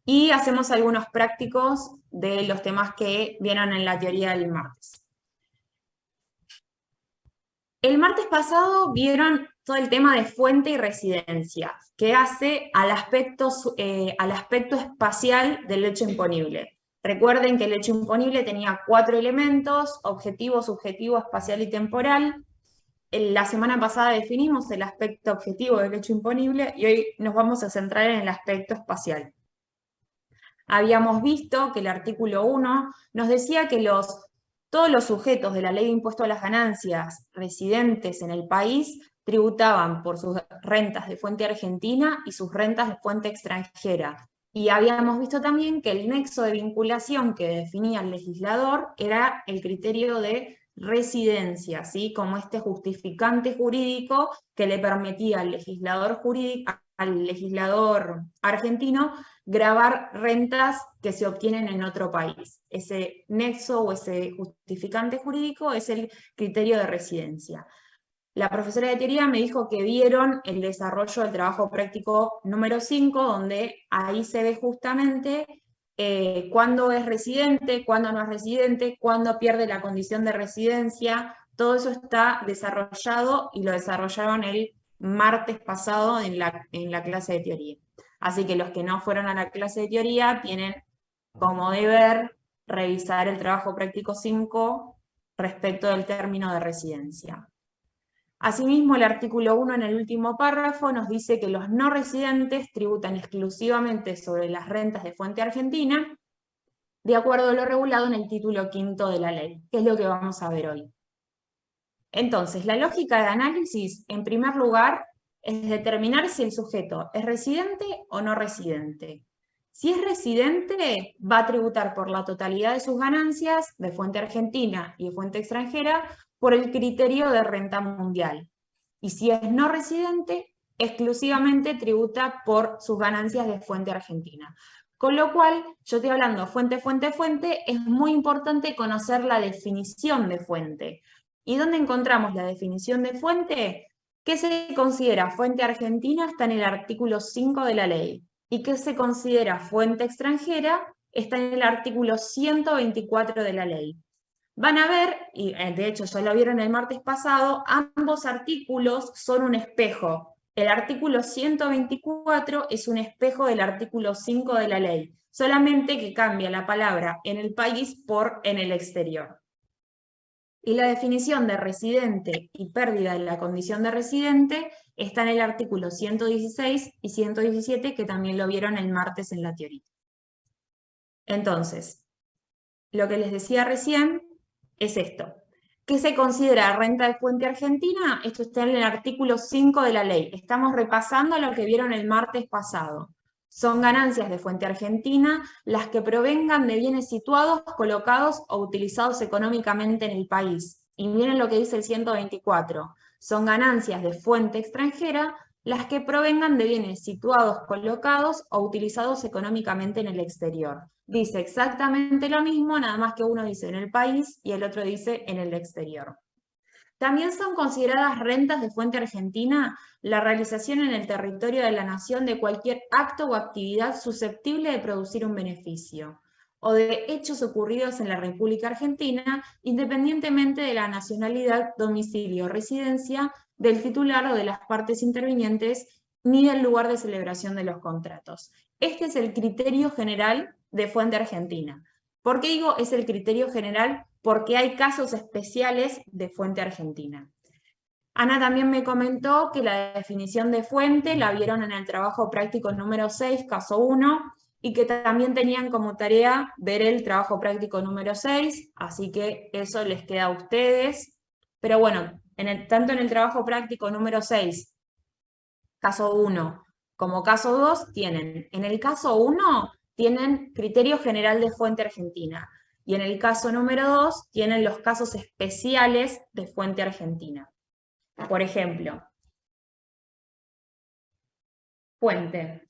y hacemos algunos prácticos de los temas que vieron en la teoría del martes. El martes pasado vieron todo el tema de fuente y residencia, que hace al aspecto espacial del hecho imponible. Recuerden que el hecho imponible tenía 4 elementos: objetivo, subjetivo, espacial y temporal. La semana pasada definimos el aspecto objetivo del hecho imponible y hoy nos vamos a centrar en el aspecto espacial. Habíamos visto que el artículo 1 nos decía que todos los sujetos de la ley de impuesto a las ganancias residentes en el país tributaban por sus rentas de fuente argentina y sus rentas de fuente extranjera. Y habíamos visto también que el nexo de vinculación que definía el legislador era el criterio de residencia, ¿sí? Como este justificante jurídico que le permitía al legislador argentino gravar rentas que se obtienen en otro país. Ese nexo o ese justificante jurídico es el criterio de residencia. La profesora de teoría me dijo que vieron el desarrollo del trabajo práctico número 5, donde ahí se ve justamente cuándo es residente, cuándo no es residente, cuándo pierde la condición de residencia. Todo eso está desarrollado y lo desarrollaron el martes pasado en la clase de teoría. Así que los que no fueron a la clase de teoría tienen como deber revisar el trabajo práctico 5 respecto del término de residencia. Asimismo, el artículo 1 en el último párrafo nos dice que los no residentes tributan exclusivamente sobre las rentas de fuente argentina, de acuerdo a lo regulado en el título 5 de la ley, que es lo que vamos a ver hoy. Entonces, la lógica de análisis, en primer lugar, es determinar si el sujeto es residente o no residente. Si es residente, va a tributar por la totalidad de sus ganancias de fuente argentina y de fuente extranjera por el criterio de renta mundial. Y si es no residente, exclusivamente tributa por sus ganancias de fuente argentina. Con lo cual, yo estoy hablando fuente, fuente, fuente, es muy importante conocer la definición de fuente. ¿Y dónde encontramos la definición de fuente? ¿Qué se considera fuente argentina? Está en el artículo 5 de la ley. ¿Y qué se considera fuente extranjera? Está en el artículo 124 de la ley. Van a ver, y de hecho ya lo vieron el martes pasado, ambos artículos son un espejo. El artículo 124 es un espejo del artículo 5 de la ley, solamente que cambia la palabra en el país por en el exterior. Y la definición de residente y pérdida de la condición de residente está en el artículo 116 y 117, que también lo vieron el martes en la teoría. Entonces, lo que les decía recién es esto. ¿Qué se considera renta de fuente argentina? Esto está en el artículo 5 de la ley. Estamos repasando lo que vieron el martes pasado. Son ganancias de fuente argentina las que provengan de bienes situados, colocados o utilizados económicamente en el país. Y miren lo que dice el 124. Son ganancias de fuente extranjera las que provengan de bienes situados, colocados o utilizados económicamente en el exterior. Dice exactamente lo mismo, nada más que uno dice en el país y el otro dice en el exterior. También son consideradas rentas de fuente argentina la realización en el territorio de la nación de cualquier acto o actividad susceptible de producir un beneficio, o de hechos ocurridos en la República Argentina, independientemente de la nacionalidad, domicilio o residencia del titular o de las partes intervinientes, ni del lugar de celebración de los contratos. Este es el criterio general de fuente argentina. ¿Por qué digo es el criterio general? Porque hay casos especiales de fuente argentina. Ana también me comentó que la definición de fuente la vieron en el trabajo práctico número 6, caso 1, y que también tenían como tarea ver el trabajo práctico número 6, así que eso les queda a ustedes. Pero bueno, tanto en el trabajo práctico número 6, caso 1, como caso 2, tienen. En el caso 1 tienen criterio general de fuente argentina. Y en el caso número 2 tienen los casos especiales de fuente argentina. Por ejemplo, fuente.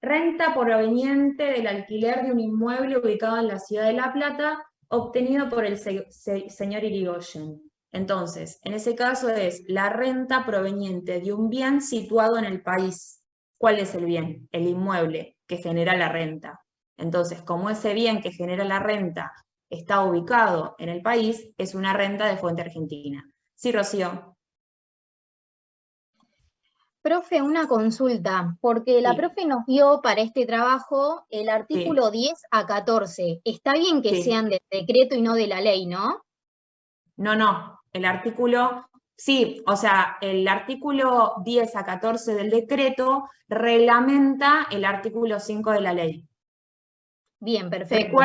Renta proveniente del alquiler de un inmueble ubicado en la ciudad de La Plata, obtenido por el señor Irigoyen. Entonces, en ese caso es la renta proveniente de un bien situado en el país. ¿Cuál es el bien? El inmueble. que genera la renta. Entonces, como ese bien que genera la renta está ubicado en el país, es una renta de fuente argentina. Sí, Rocío. Profe, una consulta, porque la Sí, profe nos dio para este trabajo el sí, artículo 10 a 14. Está bien que sí. sean del decreto y no de la ley, ¿no? No, el artículo, sí, o sea, el artículo 10 a 14 del decreto reglamenta el artículo 5 de la ley. Bien, perfecto.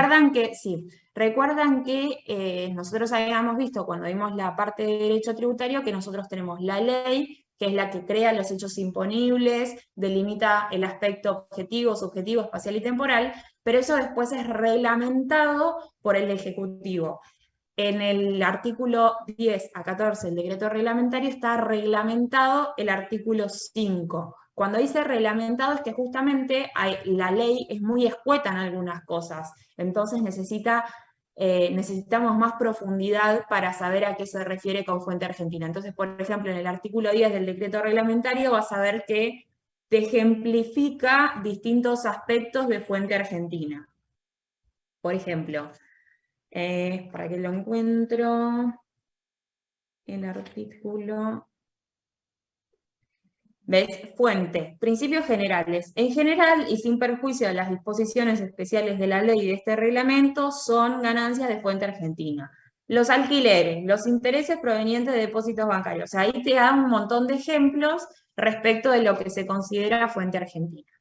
Recuerdan que nosotros habíamos visto cuando vimos la parte de derecho tributario que nosotros tenemos la ley, que es la que crea los hechos imponibles, delimita el aspecto objetivo, subjetivo, espacial y temporal, pero eso después es reglamentado por el Ejecutivo. En el artículo 10 a 14 del decreto reglamentario está reglamentado el artículo 5. Cuando dice reglamentado es que justamente la ley es muy escueta en algunas cosas, entonces necesitamos más profundidad para saber a qué se refiere con fuente argentina. Entonces, por ejemplo, en el artículo 10 del decreto reglamentario vas a ver que te ejemplifica distintos aspectos de fuente argentina. Por ejemplo, para que lo encuentro, el artículo. ¿Ves? Fuente. Principios generales. En general, y sin perjuicio de las disposiciones especiales de la ley y de este reglamento, son ganancias de fuente argentina. Los alquileres, los intereses provenientes de depósitos bancarios. Ahí te da un montón de ejemplos respecto de lo que se considera fuente argentina.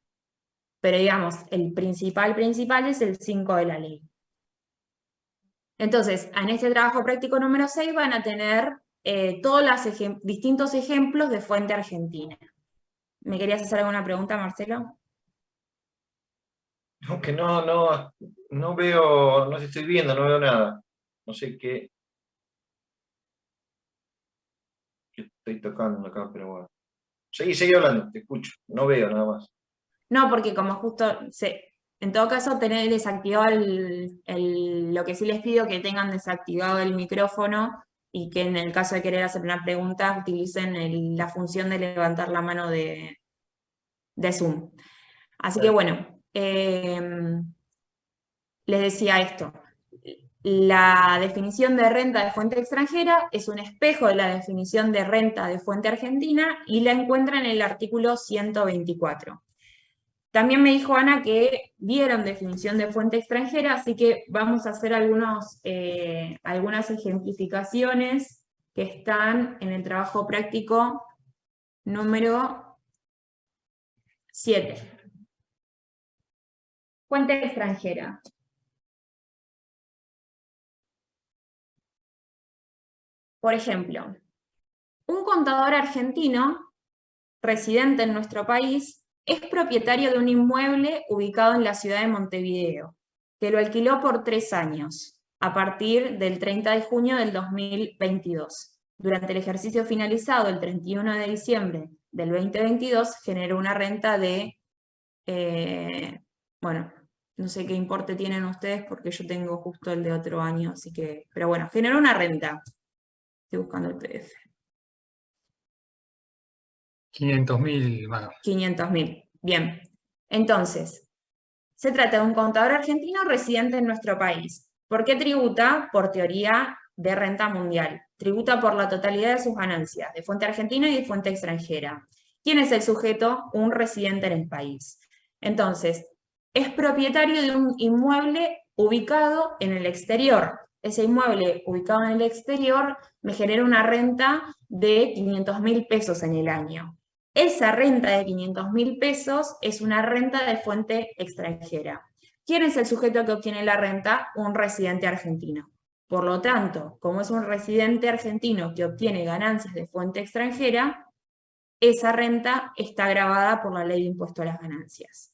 Pero digamos, el principal es el 5 de la ley. Entonces, en este trabajo práctico número 6 van a tener todos los distintos ejemplos de fuente argentina. ¿Me querías hacer alguna pregunta, Marcelo? Aunque no veo, no estoy viendo, no veo nada. No sé qué estoy tocando acá, pero bueno. Seguí hablando, te escucho. No veo nada más. No, porque como justo, en todo caso, tener desactivado lo que sí les pido que tengan desactivado el micrófono y que en el caso de querer hacer una pregunta utilicen la función de levantar la mano de Zoom. Así que bueno, les decía esto. La definición de renta de fuente extranjera es un espejo de la definición de renta de fuente argentina y la encuentra en el artículo 124. También me dijo Ana que dieron definición de fuente extranjera, así que vamos a hacer algunas ejemplificaciones que están en el trabajo práctico número 7. Fuente extranjera. Por ejemplo, un contador argentino residente en nuestro país es propietario de un inmueble ubicado en la ciudad de Montevideo, que lo alquiló por 3 años, a partir del 30 de junio del 2022. Durante el ejercicio finalizado el 31 de diciembre del 2022, generó una renta de, bueno, no sé qué importe tienen ustedes porque yo tengo justo el de otro año, así que, pero bueno, generó una renta. Estoy buscando el PDF. 500.000, bueno. 500.000. Bien. Entonces, se trata de un contador argentino residente en nuestro país. ¿Por qué tributa? Por teoría de renta mundial. Tributa por la totalidad de sus ganancias, de fuente argentina y de fuente extranjera. ¿Quién es el sujeto? Un residente en el país. Entonces, es propietario de un inmueble ubicado en el exterior. Ese inmueble ubicado en el exterior me genera una renta de 500.000 pesos en el año. Esa renta de 500.000 pesos es una renta de fuente extranjera. ¿Quién es el sujeto que obtiene la renta? Un residente argentino. Por lo tanto, como es un residente argentino que obtiene ganancias de fuente extranjera, esa renta está gravada por la ley de impuesto a las ganancias.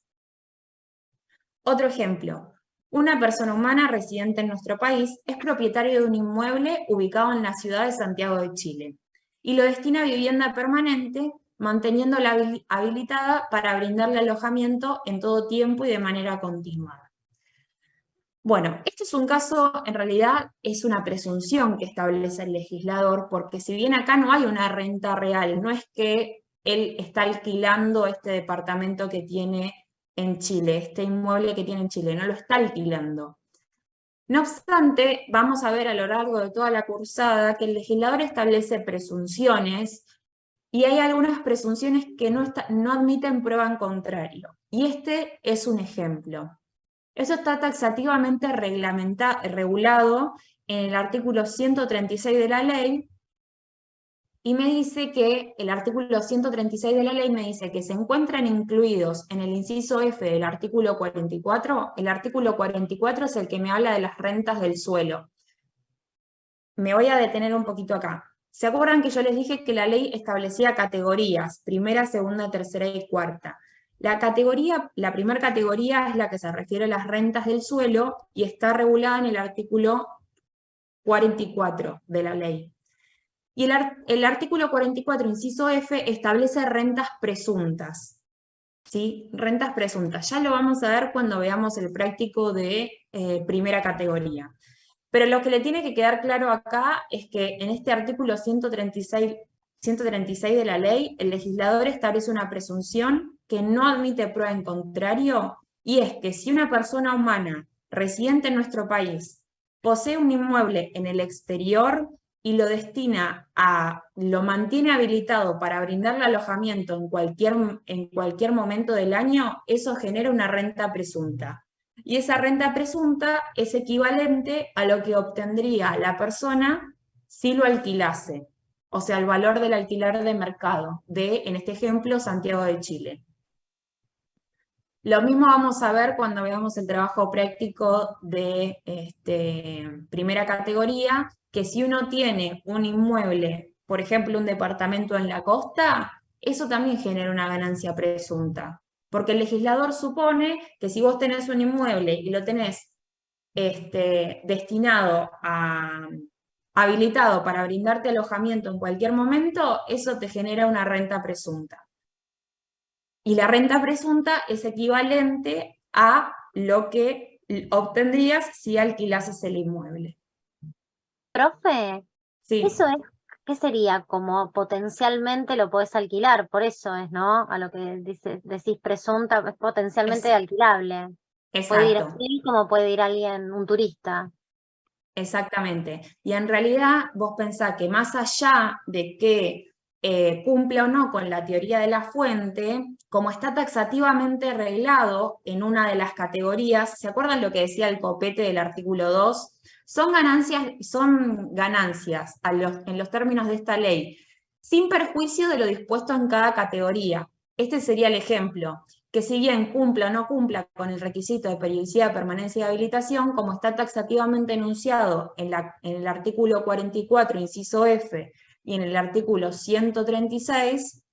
Otro ejemplo. Una persona humana residente en nuestro país es propietario de un inmueble ubicado en la ciudad de Santiago de Chile y lo destina a vivienda permanente, manteniéndola habilitada para brindarle alojamiento en todo tiempo y de manera continuada. Bueno, este es un caso, en realidad es una presunción que establece el legislador, porque si bien acá no hay una renta real, no es que él está alquilando este departamento que tiene en Chile, este inmueble que tiene en Chile, no lo está alquilando. No obstante, vamos a ver a lo largo de toda la cursada que el legislador establece presunciones y hay algunas presunciones que no admiten prueba en contrario. Y este es un ejemplo. Eso está taxativamente regulado en el artículo 136 de la ley, y me dice que el artículo 136 de la ley me dice que se encuentran incluidos en el inciso F del artículo 44. El artículo 44 es el que me habla de las rentas del suelo. Me voy a detener un poquito acá. ¿Se acuerdan que yo les dije que la ley establecía categorías? Primera, segunda, tercera y cuarta. La primera categoría es la que se refiere a las rentas del suelo y está regulada en el artículo 44 de la ley. Y el artículo 44, inciso F, establece rentas presuntas. ¿Sí? Rentas presuntas. Ya lo vamos a ver cuando veamos el práctico de primera categoría. Pero lo que le tiene que quedar claro acá es que en este artículo 136 de la ley, el legislador establece una presunción que no admite prueba en contrario, y es que si una persona humana residente en nuestro país posee un inmueble en el exterior y lo mantiene habilitado para brindarle alojamiento en cualquier momento del año, eso genera una renta presunta. Y esa renta presunta es equivalente a lo que obtendría la persona si lo alquilase, o sea, el valor del alquiler de mercado de, en este ejemplo, Santiago de Chile. Lo mismo vamos a ver cuando veamos el trabajo práctico de primera categoría, que si uno tiene un inmueble, por ejemplo, un departamento en la costa, eso también genera una ganancia presunta. Porque el legislador supone que si vos tenés un inmueble y lo tenés habilitado para brindarte alojamiento en cualquier momento, eso te genera una renta presunta. Y la renta presunta es equivalente a lo que obtendrías si alquilases el inmueble. Profe, Sí. eso es, ¿qué sería? Como potencialmente lo podés alquilar, por eso es, ¿no? A lo que decís presunta, es potencialmente alquilable. Puede ir Exacto. así como puede ir alguien, un turista. Exactamente. Y en realidad vos pensás que más allá de que cumpla o no con la teoría de la fuente, como está taxativamente arreglado en una de las categorías, ¿se acuerdan lo que decía el copete del artículo 2? Son ganancias en los términos de esta ley, sin perjuicio de lo dispuesto en cada categoría. Este sería el ejemplo, que si bien cumpla o no cumpla con el requisito de periodicidad, permanencia y habilitación, como está taxativamente enunciado en el artículo 44, inciso F, y en el artículo 136,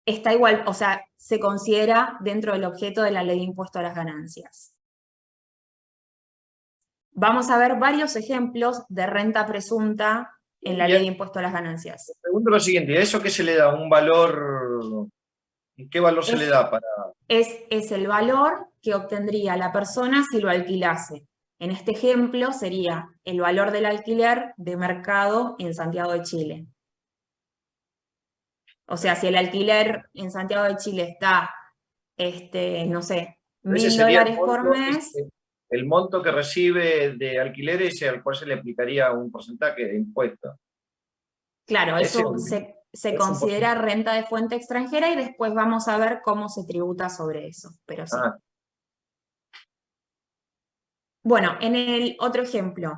está igual, o sea, se considera dentro del objeto de la ley de impuesto a las ganancias. Vamos a ver varios ejemplos de renta presunta en la ley de impuesto a las ganancias. Pregunto lo siguiente, ¿a eso qué se le da? ¿Un valor? ¿Qué valor se le da para...? Es el valor que obtendría la persona si lo alquilase. En este ejemplo sería el valor del alquiler de mercado en Santiago de Chile. O sea, si el alquiler en Santiago de Chile está, no sé, $1.000 por mes. El monto que recibe de alquileres al cual se le aplicaría un porcentaje de impuesto. Claro, eso se considera renta de fuente extranjera y después vamos a ver cómo se tributa sobre eso, pero sí. Bueno, en el otro ejemplo,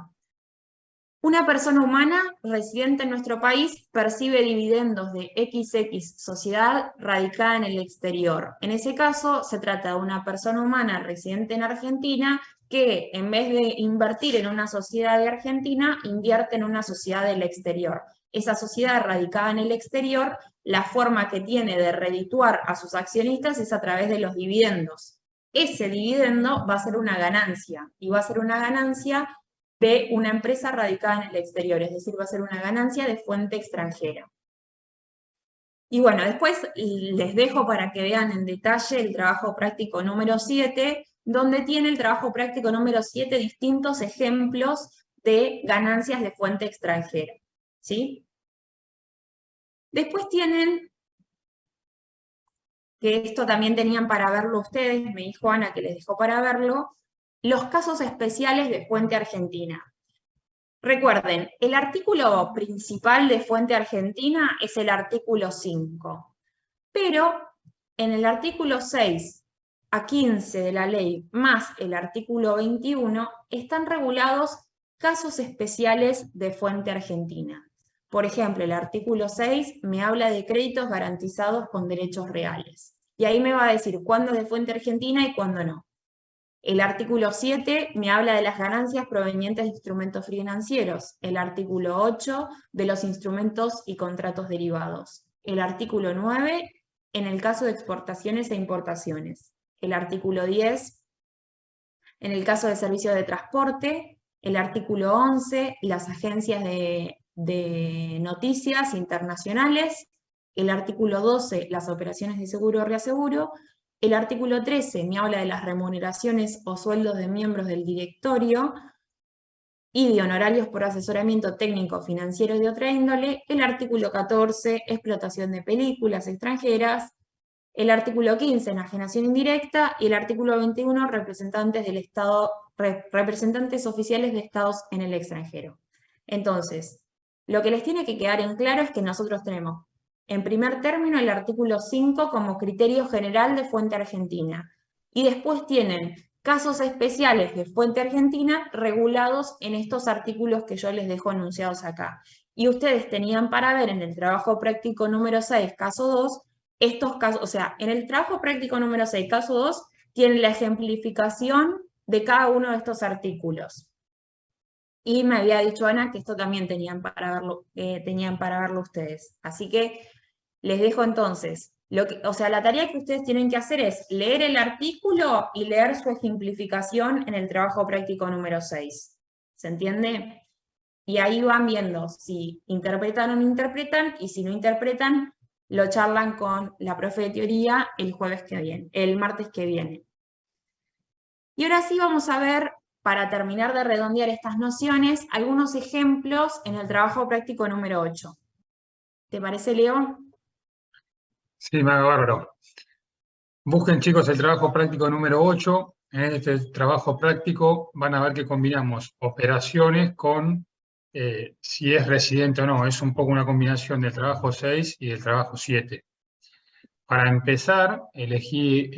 una persona humana residente en nuestro país percibe dividendos de XX sociedad radicada en el exterior. En ese caso, se trata de una persona humana residente en Argentina que, en vez de invertir en una sociedad de Argentina, invierte en una sociedad del exterior. Esa sociedad radicada en el exterior, la forma que tiene de redituar a sus accionistas es a través de los dividendos. Ese dividendo va a ser una ganancia, y va a ser una ganancia de una empresa radicada en el exterior, es decir, va a ser una ganancia de fuente extranjera. Y bueno, después les dejo para que vean en detalle el trabajo práctico número 7, donde tiene el trabajo práctico número 7 distintos ejemplos de ganancias de fuente extranjera, ¿sí? Después tienen que esto también tenían para verlo ustedes, me dijo Ana que les dejó para verlo, los casos especiales de Fuente Argentina. Recuerden, el artículo principal de Fuente Argentina es el artículo 5, pero en el artículo 6 a 15 de la ley, más el artículo 21, están regulados casos especiales de Fuente Argentina. Por ejemplo, el artículo 6 me habla de créditos garantizados con derechos reales. Y ahí me va a decir cuándo es de Fuente Argentina y cuándo no. El artículo 7 me habla de las ganancias provenientes de instrumentos financieros. El artículo 8 de los instrumentos y contratos derivados. El artículo 9 en el caso de exportaciones e importaciones. El artículo 10 en el caso de servicios de transporte. El artículo 11, las agencias de noticias internacionales. El artículo 12, las operaciones de seguro o reaseguro. El artículo 13 me habla de las remuneraciones o sueldos de miembros del directorio y de honorarios por asesoramiento técnico, financiero y de otra índole. El artículo 14, explotación de películas extranjeras. El artículo 15, enajenación indirecta. Y el artículo 21, representantes del Estado, representantes oficiales de estados en el extranjero. Entonces, lo que les tiene que quedar en claro es que nosotros tenemos, en primer término, el artículo 5 como criterio general de Fuente Argentina. Y después tienen casos especiales de Fuente Argentina regulados en estos artículos que yo les dejo enunciados acá. Y ustedes tenían para ver en el trabajo práctico número 6, caso 2, estos casos, o sea, en el trabajo práctico número 6, caso 2, tienen la ejemplificación de cada uno de estos artículos. Y me había dicho Ana que esto también tenían para verlo ustedes. Así que les dejo entonces, la tarea que ustedes tienen que hacer es leer el artículo y leer su ejemplificación en el trabajo práctico número 6. ¿Se entiende? Y ahí van viendo si interpretan o no interpretan, y si no interpretan, lo charlan con la profe de teoría el martes que viene. Y ahora sí vamos a ver, para terminar de redondear estas nociones, algunos ejemplos en el trabajo práctico número 8. ¿Te parece, Leo? Sí, me hago bárbaro. Busquen, chicos, el trabajo práctico número 8. En este trabajo práctico van a ver que combinamos operaciones con si es residente o no. Es un poco una combinación del trabajo 6 y del trabajo 7. Para empezar, elegí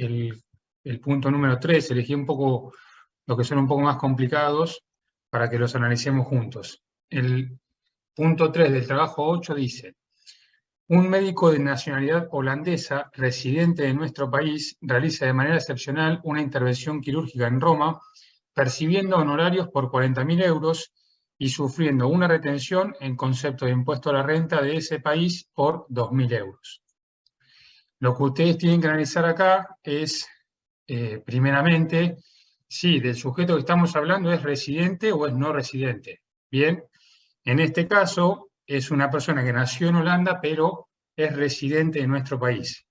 el punto número 3, elegí un poco lo que son un poco más complicados para que los analicemos juntos. El punto 3 del trabajo 8 dice: un médico de nacionalidad holandesa, residente de nuestro país, realiza de manera excepcional una intervención quirúrgica en Roma, percibiendo honorarios por 40.000 euros y sufriendo una retención en concepto de impuesto a la renta de ese país por 2.000 euros. Lo que ustedes tienen que analizar acá es, primeramente, si del sujeto que estamos hablando es residente o es no residente. Bien, en este caso es una persona que nació en Holanda, pero es residente de nuestro país.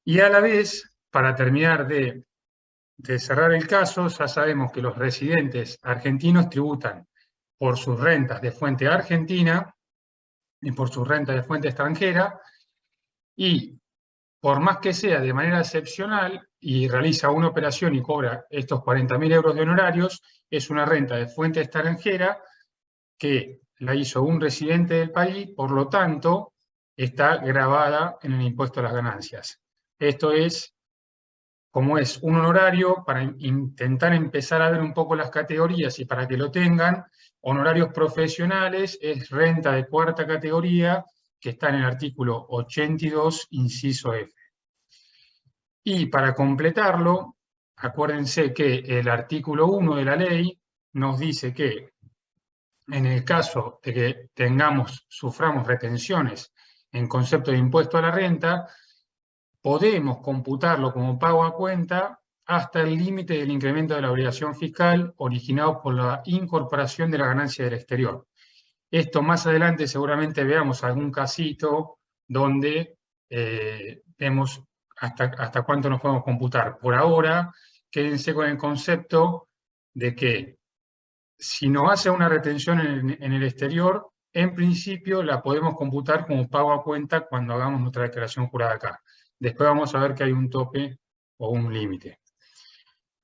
Y a la vez, para terminar de cerrar el caso, ya sabemos que los residentes argentinos tributan por sus rentas de fuente argentina y por sus rentas de fuente extranjera, y por más que sea de manera excepcional y realiza una operación y cobra estos 40.000 euros de honorarios, es una renta de fuente extranjera que la hizo un residente del país, por lo tanto, está gravada en el impuesto a las ganancias. Esto es, como es un honorario, para intentar empezar a ver un poco las categorías y para que lo tengan, honorarios profesionales es renta de cuarta categoría, que está en el artículo 82, inciso F. Y para completarlo, acuérdense que el artículo 1 de la ley nos dice que en el caso de que suframos retenciones en concepto de impuesto a la renta, podemos computarlo como pago a cuenta hasta el límite del incremento de la obligación fiscal originado por la incorporación de la ganancia del exterior. Esto más adelante seguramente veamos algún casito donde vemos hasta cuánto nos podemos computar. Por ahora, quédense con el concepto de que si nos hace una retención en el exterior, en principio la podemos computar como pago a cuenta cuando hagamos nuestra declaración jurada acá. Después vamos a ver que hay un tope o un límite.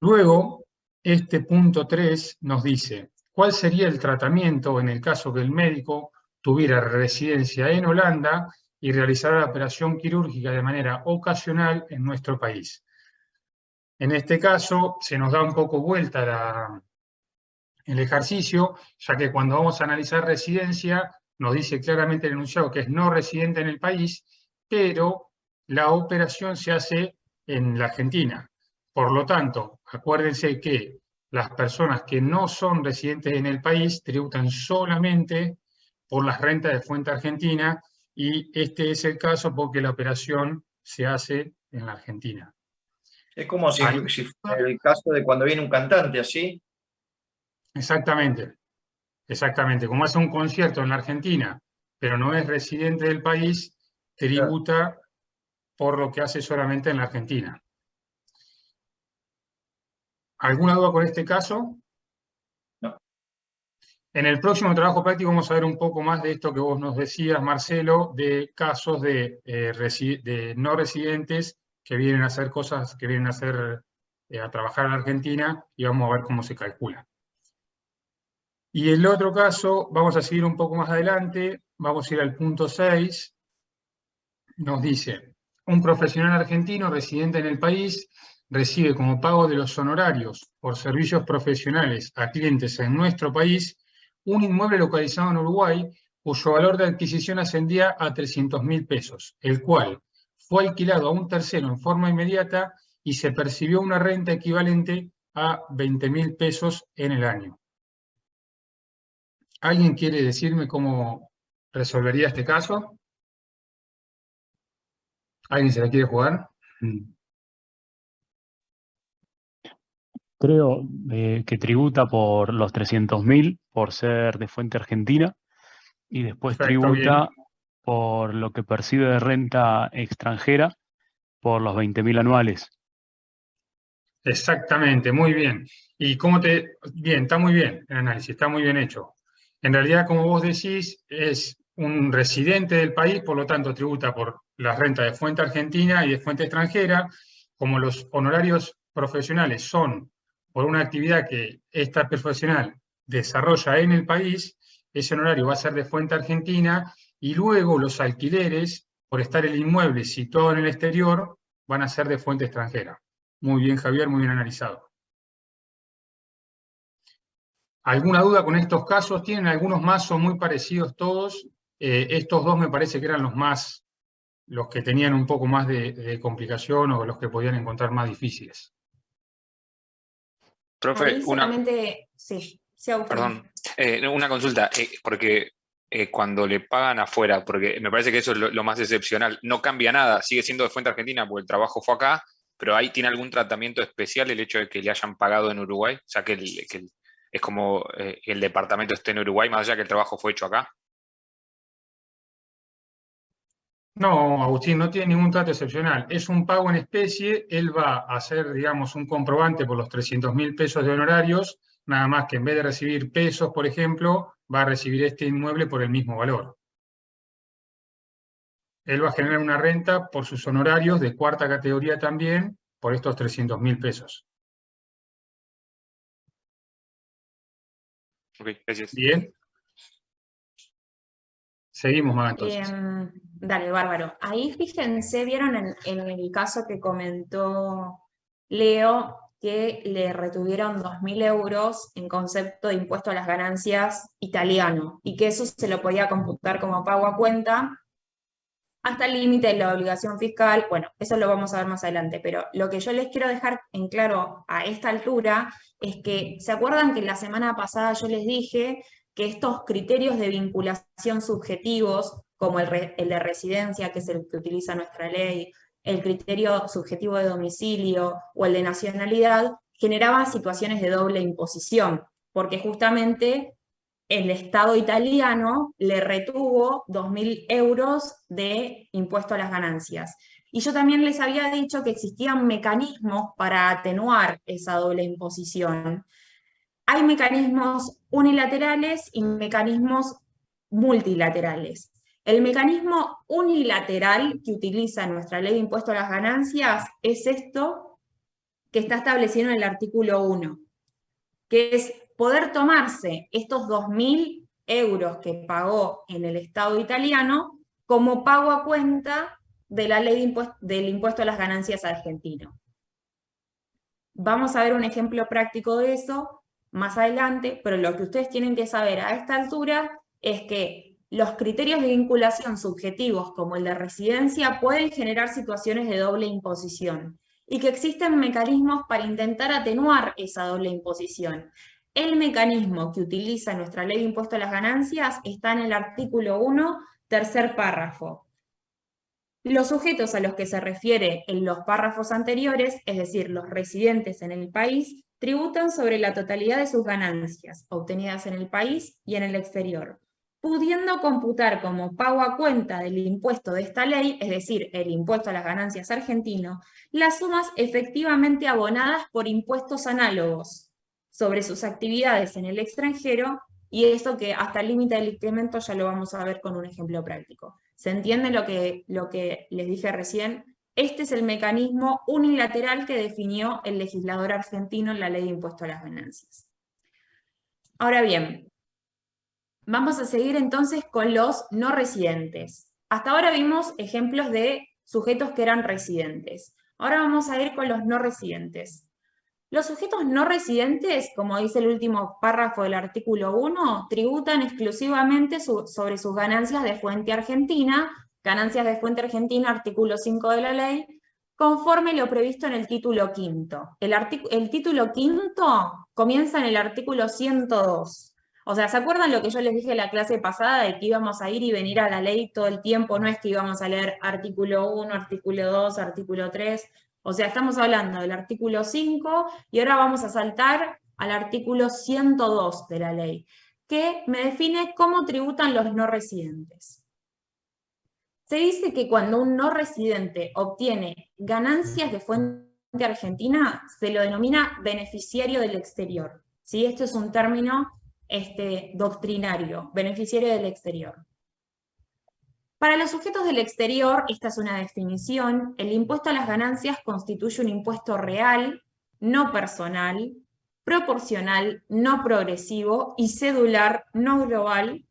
Luego, este punto 3 nos dice, ¿cuál sería el tratamiento en el caso que el médico tuviera residencia en Holanda y realizara la operación quirúrgica de manera ocasional en nuestro país? En este caso, se nos da un poco vuelta el ejercicio, ya que cuando vamos a analizar residencia, nos dice claramente el enunciado que es no residente en el país, pero la operación se hace en la Argentina. Por lo tanto, acuérdense que las personas que no son residentes en el país tributan solamente por las rentas de fuente argentina, y este es el caso porque la operación se hace en la Argentina. Es como si fuera el caso de cuando viene un cantante así. Exactamente, exactamente. Como hace un concierto en la Argentina, pero no es residente del país, tributa por lo que hace solamente en la Argentina. ¿Alguna duda con este caso? No. En el próximo trabajo práctico vamos a ver un poco más de esto que vos nos decías, Marcelo, de casos de no residentes que vienen a hacer cosas, que vienen a trabajar en la Argentina, y vamos a ver cómo se calcula. Y el otro caso, vamos a seguir un poco más adelante, vamos a ir al punto 6, nos dice, un profesional argentino residente en el país recibe como pago de los honorarios por servicios profesionales a clientes en nuestro país un inmueble localizado en Uruguay cuyo valor de adquisición ascendía a 300.000 pesos, el cual fue alquilado a un tercero en forma inmediata y se percibió una renta equivalente a 20.000 pesos en el año. ¿Alguien quiere decirme cómo resolvería este caso? ¿Alguien se la quiere jugar? Creo que tributa por los 300.000 por ser de fuente argentina, y después Perfecto, tributa bien. por lo que percibe de renta extranjera por los 20.000 anuales. Exactamente, muy bien. ¿Y cómo te...? Bien, está muy bien el análisis, está muy bien hecho. En realidad, como vos decís, es un residente del país, por lo tanto tributa por la renta de fuente argentina y de fuente extranjera. Como los honorarios profesionales son por una actividad que esta profesional desarrolla en el país, ese honorario va a ser de fuente argentina, y luego los alquileres, por estar el inmueble situado en el exterior, van a ser de fuente extranjera. Muy bien, Javier, muy bien analizado. ¿Alguna duda con estos casos? Tienen algunos más, son muy parecidos todos. Estos dos me parece que eran los que tenían un poco más de complicación, o los que podían encontrar más difíciles. Profe, Sí, perdón, una consulta, porque cuando le pagan afuera, porque me parece que eso es lo más excepcional, no cambia nada, sigue siendo de fuente argentina porque el trabajo fue acá, pero ahí tiene algún tratamiento especial el hecho de que le hayan pagado en Uruguay, o sea que es como el departamento esté en Uruguay, más allá que el trabajo fue hecho acá. No, Agustín, no tiene ningún trato excepcional. Es un pago en especie. Él va a hacer, digamos, un comprobante por los 300.000 pesos de honorarios, nada más que en vez de recibir pesos, por ejemplo, va a recibir este inmueble por el mismo valor. Él va a generar una renta por sus honorarios de cuarta categoría también, por estos 300.000 pesos. Ok, gracias. Bien. Seguimos, Maga, entonces. Dale, bárbaro. Ahí fíjense, vieron en el caso que comentó Leo, que le retuvieron 2.000 euros en concepto de impuesto a las ganancias italiano, y que eso se lo podía computar como pago a cuenta hasta el límite de la obligación fiscal. Bueno, eso lo vamos a ver más adelante, pero lo que yo les quiero dejar en claro a esta altura es que, ¿se acuerdan que la semana pasada yo les dije que estos criterios de vinculación subjetivos, como el de residencia, que es el que utiliza nuestra ley, el criterio subjetivo de domicilio o el de nacionalidad, generaba situaciones de doble imposición, porque justamente el Estado italiano le retuvo 2.000 euros de impuesto a las ganancias? Y yo también les había dicho que existían mecanismos para atenuar esa doble imposición. Hay mecanismos unilaterales y mecanismos multilaterales. El mecanismo unilateral que utiliza nuestra ley de impuesto a las ganancias es esto que está establecido en el artículo 1, que es poder tomarse estos 2.000 euros que pagó en el Estado italiano como pago a cuenta de la ley del impuesto a las ganancias argentino. Vamos a ver un ejemplo práctico de eso más adelante, pero lo que ustedes tienen que saber a esta altura es que los criterios de vinculación subjetivos como el de residencia pueden generar situaciones de doble imposición y que existen mecanismos para intentar atenuar esa doble imposición. El mecanismo que utiliza nuestra ley de impuesto a las ganancias está en el artículo 1, tercer párrafo. Los sujetos a los que se refiere en los párrafos anteriores, es decir, los residentes en el país, tributan sobre la totalidad de sus ganancias, obtenidas en el país y en el exterior, pudiendo computar como pago a cuenta del impuesto de esta ley, es decir, el impuesto a las ganancias argentino, las sumas efectivamente abonadas por impuestos análogos sobre sus actividades en el extranjero, y eso que hasta el límite del incremento ya lo vamos a ver con un ejemplo práctico. ¿Se entiende lo que les dije recién? Este es el mecanismo unilateral que definió el legislador argentino en la ley de impuesto a las ganancias. Ahora bien, vamos a seguir entonces con los no residentes. Hasta ahora vimos ejemplos de sujetos que eran residentes. Ahora vamos a ir con los no residentes. Los sujetos no residentes, como dice el último párrafo del artículo 1, tributan exclusivamente sobre sus ganancias de fuente argentina, artículo 5 de la ley, conforme lo previsto en el título quinto. El título quinto comienza en el artículo 102. O sea, ¿se acuerdan lo que yo les dije en la clase pasada de que íbamos a ir y venir a la ley todo el tiempo? No es que íbamos a leer artículo 1, artículo 2, artículo 3... O sea, estamos hablando del artículo 5 y ahora vamos a saltar al artículo 102 de la ley, que me define cómo tributan los no residentes. Se dice que cuando un no residente obtiene ganancias de fuente argentina, se lo denomina beneficiario del exterior. ¿Sí? Esto es un término doctrinario, beneficiario del exterior. Para los sujetos del exterior, esta es una definición, el impuesto a las ganancias constituye un impuesto real, no personal, proporcional, no progresivo y cedular, no global,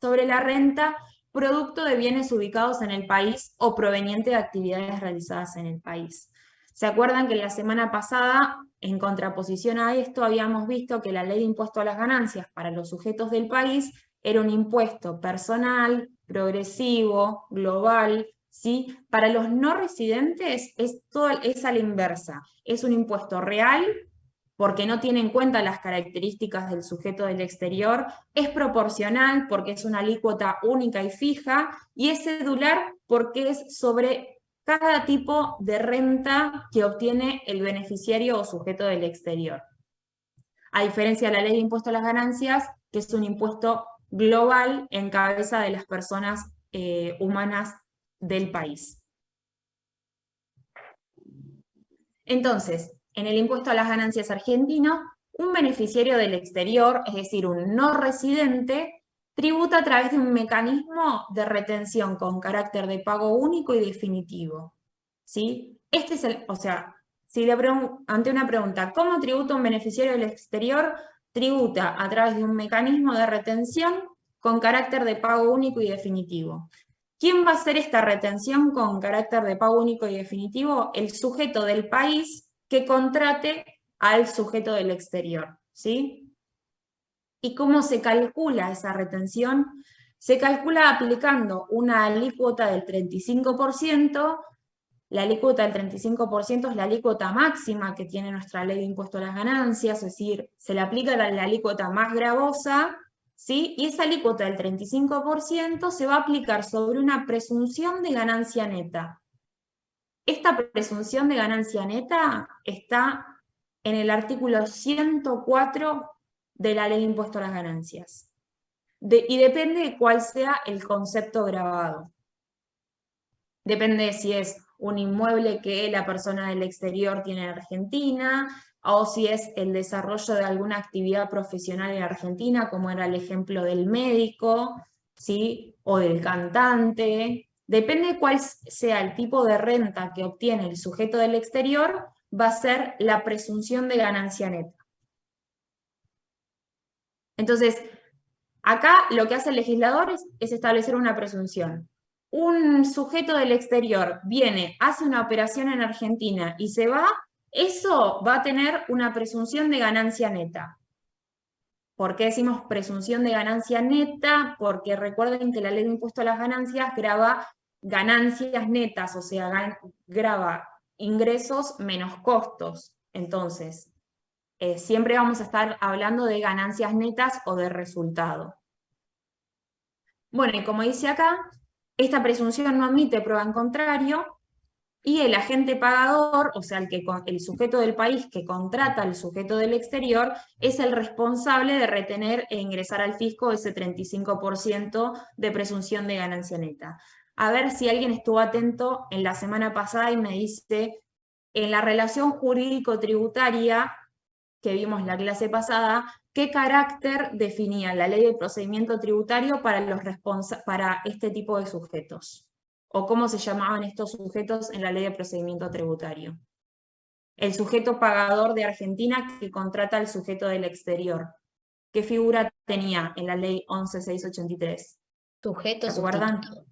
sobre la renta producto de bienes ubicados en el país o proveniente de actividades realizadas en el país. ¿Se acuerdan que la semana pasada, en contraposición a esto, habíamos visto que la ley de impuesto a las ganancias para los sujetos del país era un impuesto personal, progresivo, global, ¿sí? Para los no residentes es a la inversa. Es un impuesto real, porque no tiene en cuenta las características del sujeto del exterior, es proporcional, porque es una alícuota única y fija, y es cedular, porque es sobre cada tipo de renta que obtiene el beneficiario o sujeto del exterior. A diferencia de la ley de impuesto a las ganancias, que es un impuesto global en cabeza de las personas humanas del país. Entonces, en el impuesto a las ganancias argentino, un beneficiario del exterior, es decir, un no residente, tributa a través de un mecanismo de retención con carácter de pago único y definitivo. ¿Sí? Este es o sea, si ante una pregunta, ¿cómo tributa un beneficiario del exterior? Tributa a través de un mecanismo de retención con carácter de pago único y definitivo. ¿Quién va a hacer esta retención con carácter de pago único y definitivo? El sujeto del país que contrate al sujeto del exterior, ¿sí? ¿Y cómo se calcula esa retención? Se calcula aplicando una alícuota del 35%. La alícuota del 35% es la alícuota máxima que tiene nuestra ley de impuesto a las ganancias, es decir, se le aplica la alícuota más gravosa, ¿sí? Y esa alícuota del 35% se va a aplicar sobre una presunción de ganancia neta. Esta presunción de ganancia neta está en el artículo 104 de la ley de impuesto a las ganancias. Y depende de cuál sea el concepto gravado. Depende de si es un inmueble que la persona del exterior tiene en Argentina, o si es el desarrollo de alguna actividad profesional en Argentina, como era el ejemplo del médico, ¿sí? O del cantante. Depende cuál sea el tipo de renta que obtiene el sujeto del exterior, va a ser la presunción de ganancia neta. Entonces, acá lo que hace el legislador es establecer una presunción. Un sujeto del exterior viene, hace una operación en Argentina y se va, eso va a tener una presunción de ganancia neta. ¿Por qué decimos presunción de ganancia neta? Porque recuerden que la ley de impuesto a las ganancias grava ganancias netas, o sea, grava ingresos menos costos. Entonces, siempre vamos a estar hablando de ganancias netas o de resultado. Bueno, y como dice acá, esta presunción no admite prueba en contrario, y el agente pagador, o sea, el sujeto del país que contrata al sujeto del exterior, es el responsable de retener e ingresar al fisco ese 35% de presunción de ganancia neta. A ver si alguien estuvo atento en la semana pasada y me dice, en la relación jurídico-tributaria que vimos la clase pasada, ¿qué carácter definía la ley de procedimiento tributario para este tipo de sujetos? ¿O cómo se llamaban estos sujetos en la ley de procedimiento tributario? El sujeto pagador de Argentina que contrata al sujeto del exterior. ¿Qué figura tenía en la ley 11.683? Sujeto ¿Se acuerdan? sustituto.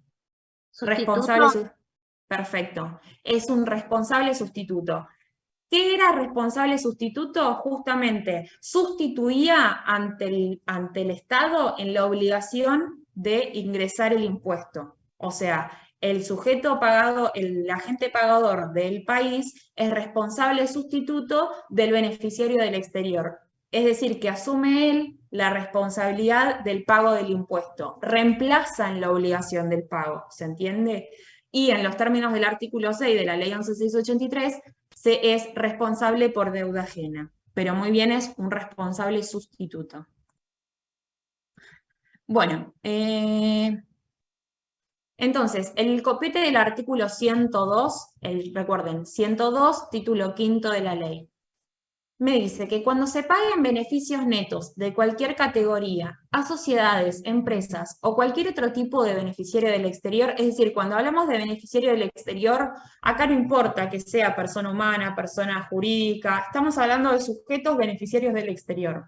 Responsable. Perfecto. Es un responsable sustituto. ¿Qué era responsable sustituto? Justamente sustituía ante el Estado en la obligación de ingresar el impuesto. O sea, el sujeto pagado, el agente pagador del país es responsable sustituto del beneficiario del exterior. Es decir, que asume él la responsabilidad del pago del impuesto. Reemplazan la obligación del pago, ¿se entiende? Y en los términos del artículo 6 de la ley 11.683, se es responsable por deuda ajena, pero muy bien es un responsable sustituto. Bueno, entonces, el copete del artículo 102, recuerden, 102, título quinto de la ley, me dice que cuando se paguen beneficios netos de cualquier categoría a sociedades, empresas o cualquier otro tipo de beneficiario del exterior, es decir, cuando hablamos de beneficiario del exterior, acá no importa que sea persona humana, persona jurídica, estamos hablando de sujetos beneficiarios del exterior.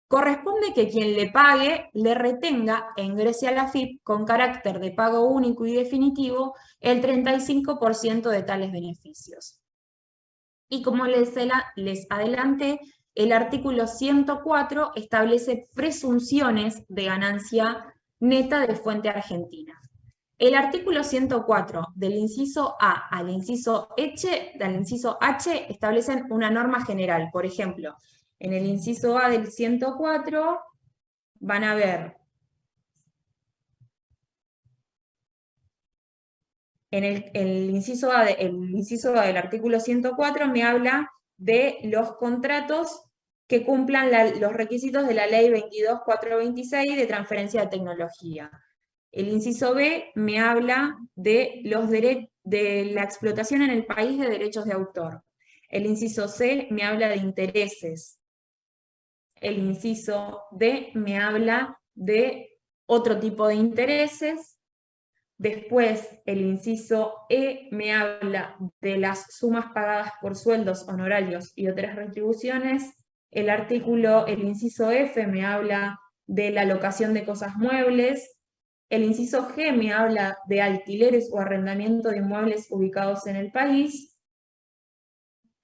Corresponde que quien le pague le retenga e ingrese a la AFIP con carácter de pago único y definitivo el 35% de tales beneficios. Y como les adelanté, el artículo 104 establece presunciones de ganancia neta de fuente argentina. El artículo 104, del inciso A al inciso H, establecen una norma general. Por ejemplo, en el inciso A del 104 van a ver en el inciso A del artículo 104 me habla de los contratos que cumplan los requisitos de la ley 22.426 de transferencia de tecnología. El inciso B me habla de la explotación en el país de derechos de autor. El inciso C me habla de intereses. El inciso D me habla de otro tipo de intereses. Después, el inciso E me habla de las sumas pagadas por sueldos, honorarios y otras retribuciones. El inciso F me habla de la locación de cosas muebles. El inciso G me habla de alquileres o arrendamiento de inmuebles ubicados en el país.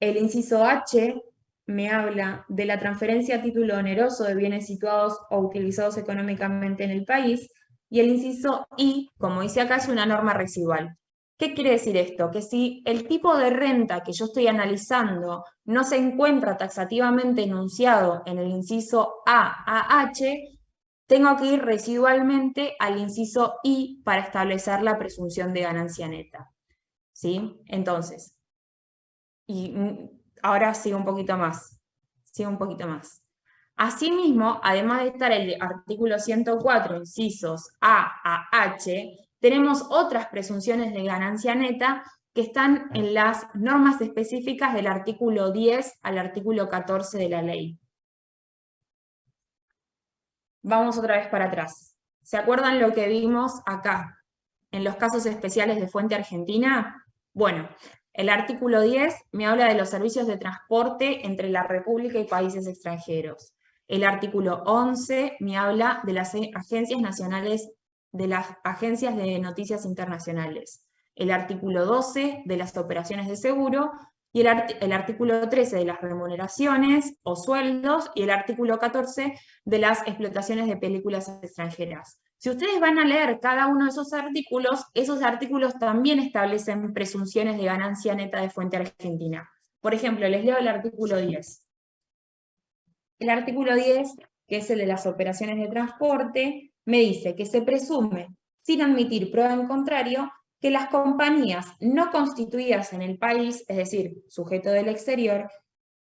El inciso H me habla de la transferencia a título oneroso de bienes situados o utilizados económicamente en el país. Y el inciso I, como dice acá, es una norma residual. ¿Qué quiere decir esto? Que si el tipo de renta que yo estoy analizando no se encuentra taxativamente enunciado en el inciso A a H, tengo que ir residualmente al inciso I para establecer la presunción de ganancia neta. ¿Sí? Entonces, y ahora sigo un poquito más. Asimismo, además de estar el artículo 104, incisos A H, tenemos otras presunciones de ganancia neta que están en las normas específicas del artículo 10 al artículo 14 de la ley. vamos otra vez para atrás. ¿Se acuerdan lo que vimos acá, en los casos especiales de fuente argentina? Bueno, el artículo 10 me habla de los servicios de transporte entre la República y países extranjeros. El artículo 11 me habla de las agencias nacionales, de las agencias de noticias internacionales. El artículo 12 de las operaciones de seguro, y el artículo 13 de las remuneraciones o sueldos, y el artículo 14 de las explotaciones de películas extranjeras. Si ustedes van a leer cada uno de esos artículos también establecen presunciones de ganancia neta de fuente argentina. Por ejemplo, les leo el artículo 10. El artículo 10, que es el de las operaciones de transporte, me dice que se presume, sin admitir prueba en contrario, que las compañías no constituidas en el país, es decir, sujeto del exterior,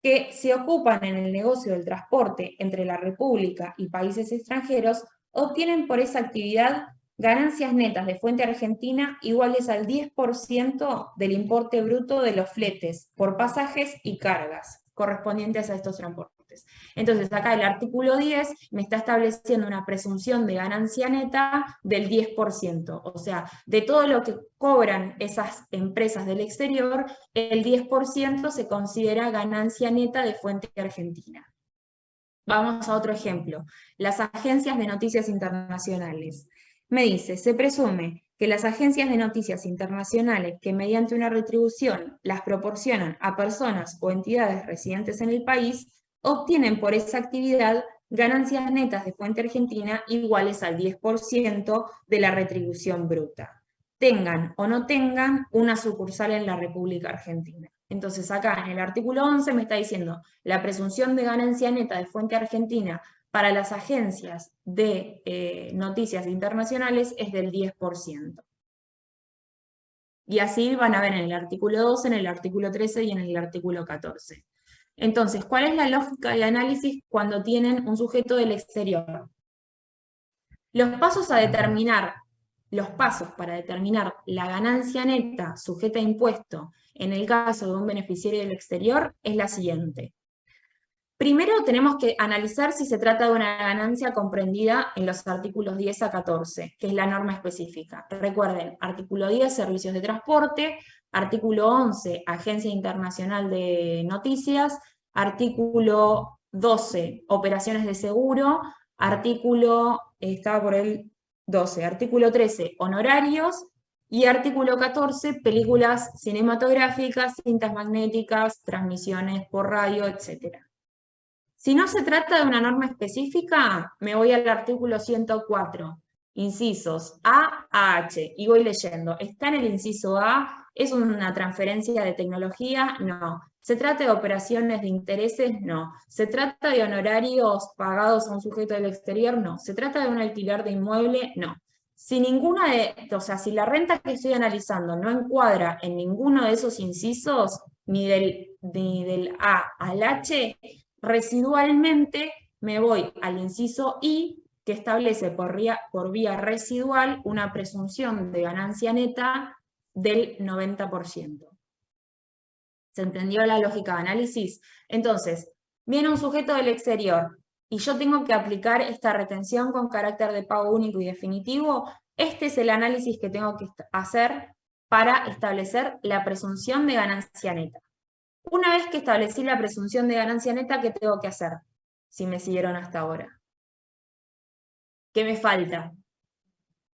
que se ocupan en el negocio del transporte entre la República y países extranjeros, obtienen por esa actividad ganancias netas de fuente argentina iguales al 10% del importe bruto de los fletes por pasajes y cargas correspondientes a estos transportes. Entonces acá el artículo 10 me está estableciendo una presunción de ganancia neta del 10%, o sea, de todo lo que cobran esas empresas del exterior, el 10% se considera ganancia neta de fuente argentina. Vamos a otro ejemplo, las agencias de noticias internacionales. Me dice, se presume que las agencias de noticias internacionales que mediante una retribución las proporcionan a personas o entidades residentes en el país, obtienen por esa actividad ganancias netas de fuente argentina iguales al 10% de la retribución bruta, tengan o no tengan una sucursal en la República Argentina. Entonces acá en el artículo 11 me está diciendo la presunción de ganancia neta de fuente argentina para las agencias de noticias internacionales es del 10%. Y así van a ver en el artículo 12, en el artículo 13 y en el artículo 14. Entonces, ¿cuál es la lógica de análisis cuando tienen un sujeto del exterior? Los pasos para determinar la ganancia neta sujeta a impuesto en el caso de un beneficiario del exterior es la siguiente. Primero tenemos que analizar si se trata de una ganancia comprendida en los artículos 10 a 14, que es la norma específica. Recuerden, artículo 10, servicios de transporte, artículo 11, Agencia Internacional de Noticias, artículo 12, operaciones de seguro, artículo, estaba por el 12, artículo 13, honorarios, y artículo 14, películas cinematográficas, cintas magnéticas, transmisiones por radio, etc. Si no se trata de una norma específica, me voy al artículo 104, incisos A a H, y voy leyendo. ¿Está en el inciso A? ¿Es una transferencia de tecnología? No. ¿Se trata de operaciones de intereses? No. ¿Se trata de honorarios pagados a un sujeto del exterior? No. ¿Se trata de un alquiler de inmueble? No. Si si la renta que estoy analizando no encuadra en ninguno de esos incisos, ni del A al H, residualmente me voy al inciso I, que establece por vía residual una presunción de ganancia neta del 90%. ¿Se entendió la lógica de análisis? Entonces, viene un sujeto del exterior y yo tengo que aplicar esta retención con carácter de pago único y definitivo. Este es el análisis que tengo que hacer para establecer la presunción de ganancia neta. Una vez que establecí la presunción de ganancia neta, ¿qué tengo que hacer? Si me siguieron hasta ahora. ¿Qué me falta?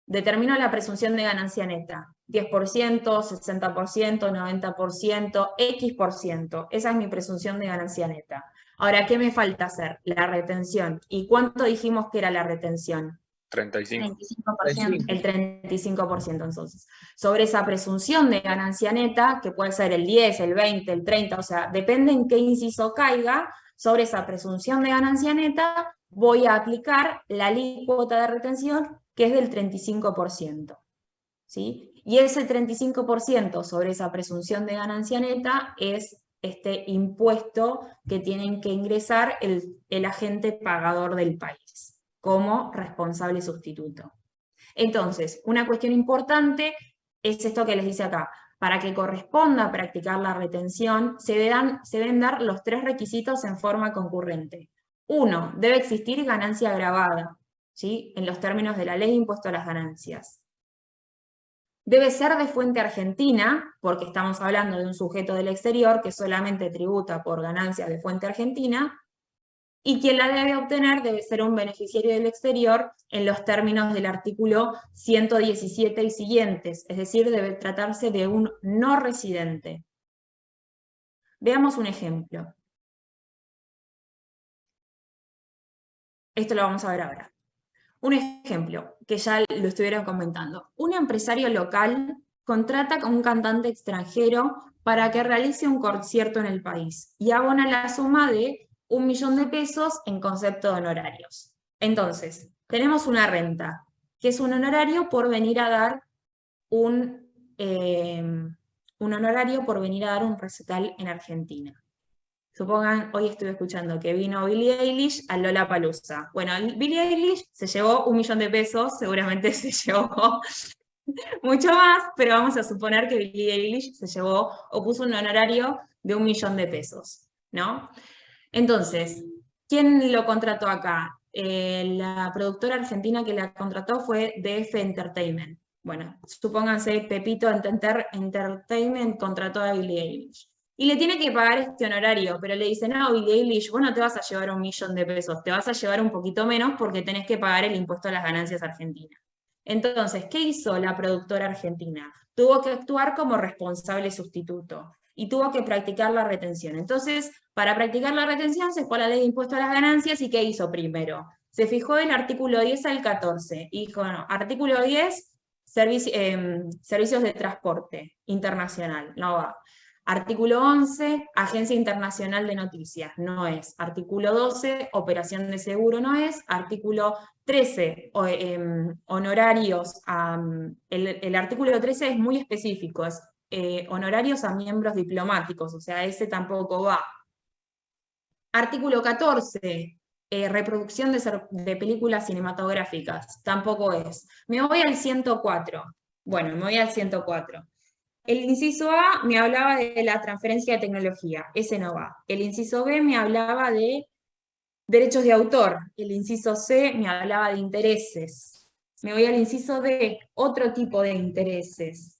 Determino la presunción de ganancia neta. 10%, 60%, 90%, X%. Esa es mi presunción de ganancia neta. Ahora, ¿qué me falta hacer? La retención. ¿Y cuánto dijimos que era la retención? 35. 35%. El 35% entonces. Sobre esa presunción de ganancia neta, que puede ser el 10, el 20, el 30, o sea, depende en qué inciso caiga, sobre esa presunción de ganancia neta voy a aplicar la alícuota de retención, que es del 35%. ¿Sí? Y ese 35% sobre esa presunción de ganancia neta es este impuesto que tienen que ingresar el agente pagador del país como responsable sustituto. Entonces, una cuestión importante es esto que les dice acá. Para que corresponda a practicar la retención, se deben dar los 3 requisitos en forma concurrente. 1, debe existir ganancia agravada. ¿sí? En los términos de la ley de impuesto a las ganancias. Debe ser de fuente argentina, porque estamos hablando de un sujeto del exterior que solamente tributa por ganancias de fuente argentina, y quien la debe obtener debe ser un beneficiario del exterior en los términos del artículo 117 y siguientes, es decir, debe tratarse de un no residente. Veamos un ejemplo. Esto lo vamos a ver ahora. Un ejemplo, que ya lo estuvieron comentando. Un empresario local contrata a un cantante extranjero para que realice un concierto en el país y abona la suma de 1 millón de pesos en concepto de honorarios. Entonces, tenemos una renta, que es un honorario por venir a dar un honorario por venir a dar un recital en Argentina. Supongan, hoy estuve escuchando que vino Billie Eilish a Lollapalooza. Bueno, Billie Eilish se llevó 1 millón de pesos, seguramente se llevó mucho más, pero vamos a suponer que Billie Eilish se llevó o puso un honorario de 1 millón de pesos, ¿no? Entonces, ¿quién lo contrató acá? La productora argentina que la contrató fue DF Entertainment. Bueno, supónganse Pepito Entertainment contrató a Billie Eilish. Y le tiene que pagar este honorario, pero le dice, no, Billie Eilish, vos no te vas a llevar 1 millón de pesos, te vas a llevar un poquito menos porque tenés que pagar el impuesto a las ganancias argentinas. Entonces, ¿qué hizo la productora argentina? Tuvo que actuar como responsable sustituto y tuvo que practicar la retención. Entonces, para practicar la retención se fue a la ley de impuesto a las ganancias y ¿qué hizo primero? Se fijó el artículo 10 al 14 y dijo, no, artículo 10, servicios de transporte internacional, no va. Artículo 11, Agencia Internacional de Noticias, no es. Artículo 12, Operación de Seguro, no es. Artículo 13, honorarios. El artículo 13 es muy específico, es honorarios a miembros diplomáticos, o sea, ese tampoco va. Artículo 14, reproducción de películas cinematográficas, tampoco es. Me voy al 104. Bueno, me voy al 104. El inciso A me hablaba de la transferencia de tecnología, ese no va. El inciso B me hablaba de derechos de autor. El inciso C me hablaba de intereses. Me voy al inciso D, otro tipo de intereses.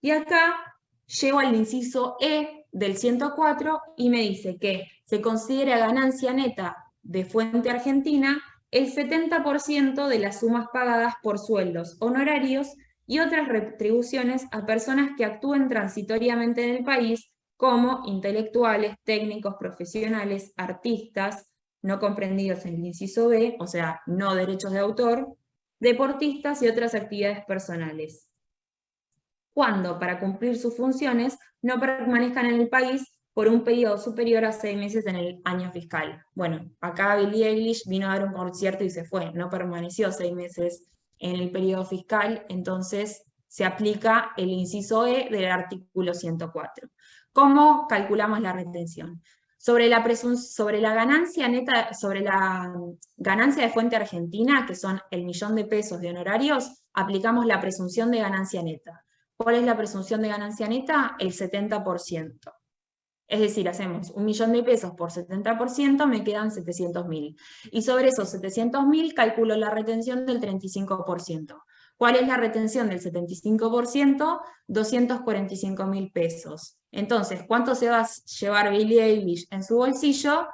Y acá llego al inciso E del 104 y me dice que se considera ganancia neta de fuente argentina el 70% de las sumas pagadas por sueldos, honorarios y otras retribuciones a personas que actúen transitoriamente en el país como intelectuales, técnicos, profesionales, artistas, no comprendidos en el inciso B, o sea, no derechos de autor, deportistas y otras actividades personales, cuando, para cumplir sus funciones, no permanezcan en el país por un periodo superior a 6 meses en el año fiscal. Bueno, acá Billie Eilish vino a dar un concierto y se fue, no permaneció 6 meses en el periodo fiscal, entonces se aplica el inciso E del artículo 104. ¿Cómo calculamos la retención? Sobre la ganancia neta, sobre la ganancia de fuente argentina, que son el 1 millón de pesos de honorarios, aplicamos la presunción de ganancia neta. ¿Cuál es la presunción de ganancia neta? El 70%. Es decir, hacemos 1 millón de pesos por 70%, me quedan 700.000. Y sobre esos 700.000 calculo la retención del 35%. ¿Cuál es la retención del 75%? 245.000 pesos. Entonces, ¿cuánto se va a llevar Billie Eilish en su bolsillo?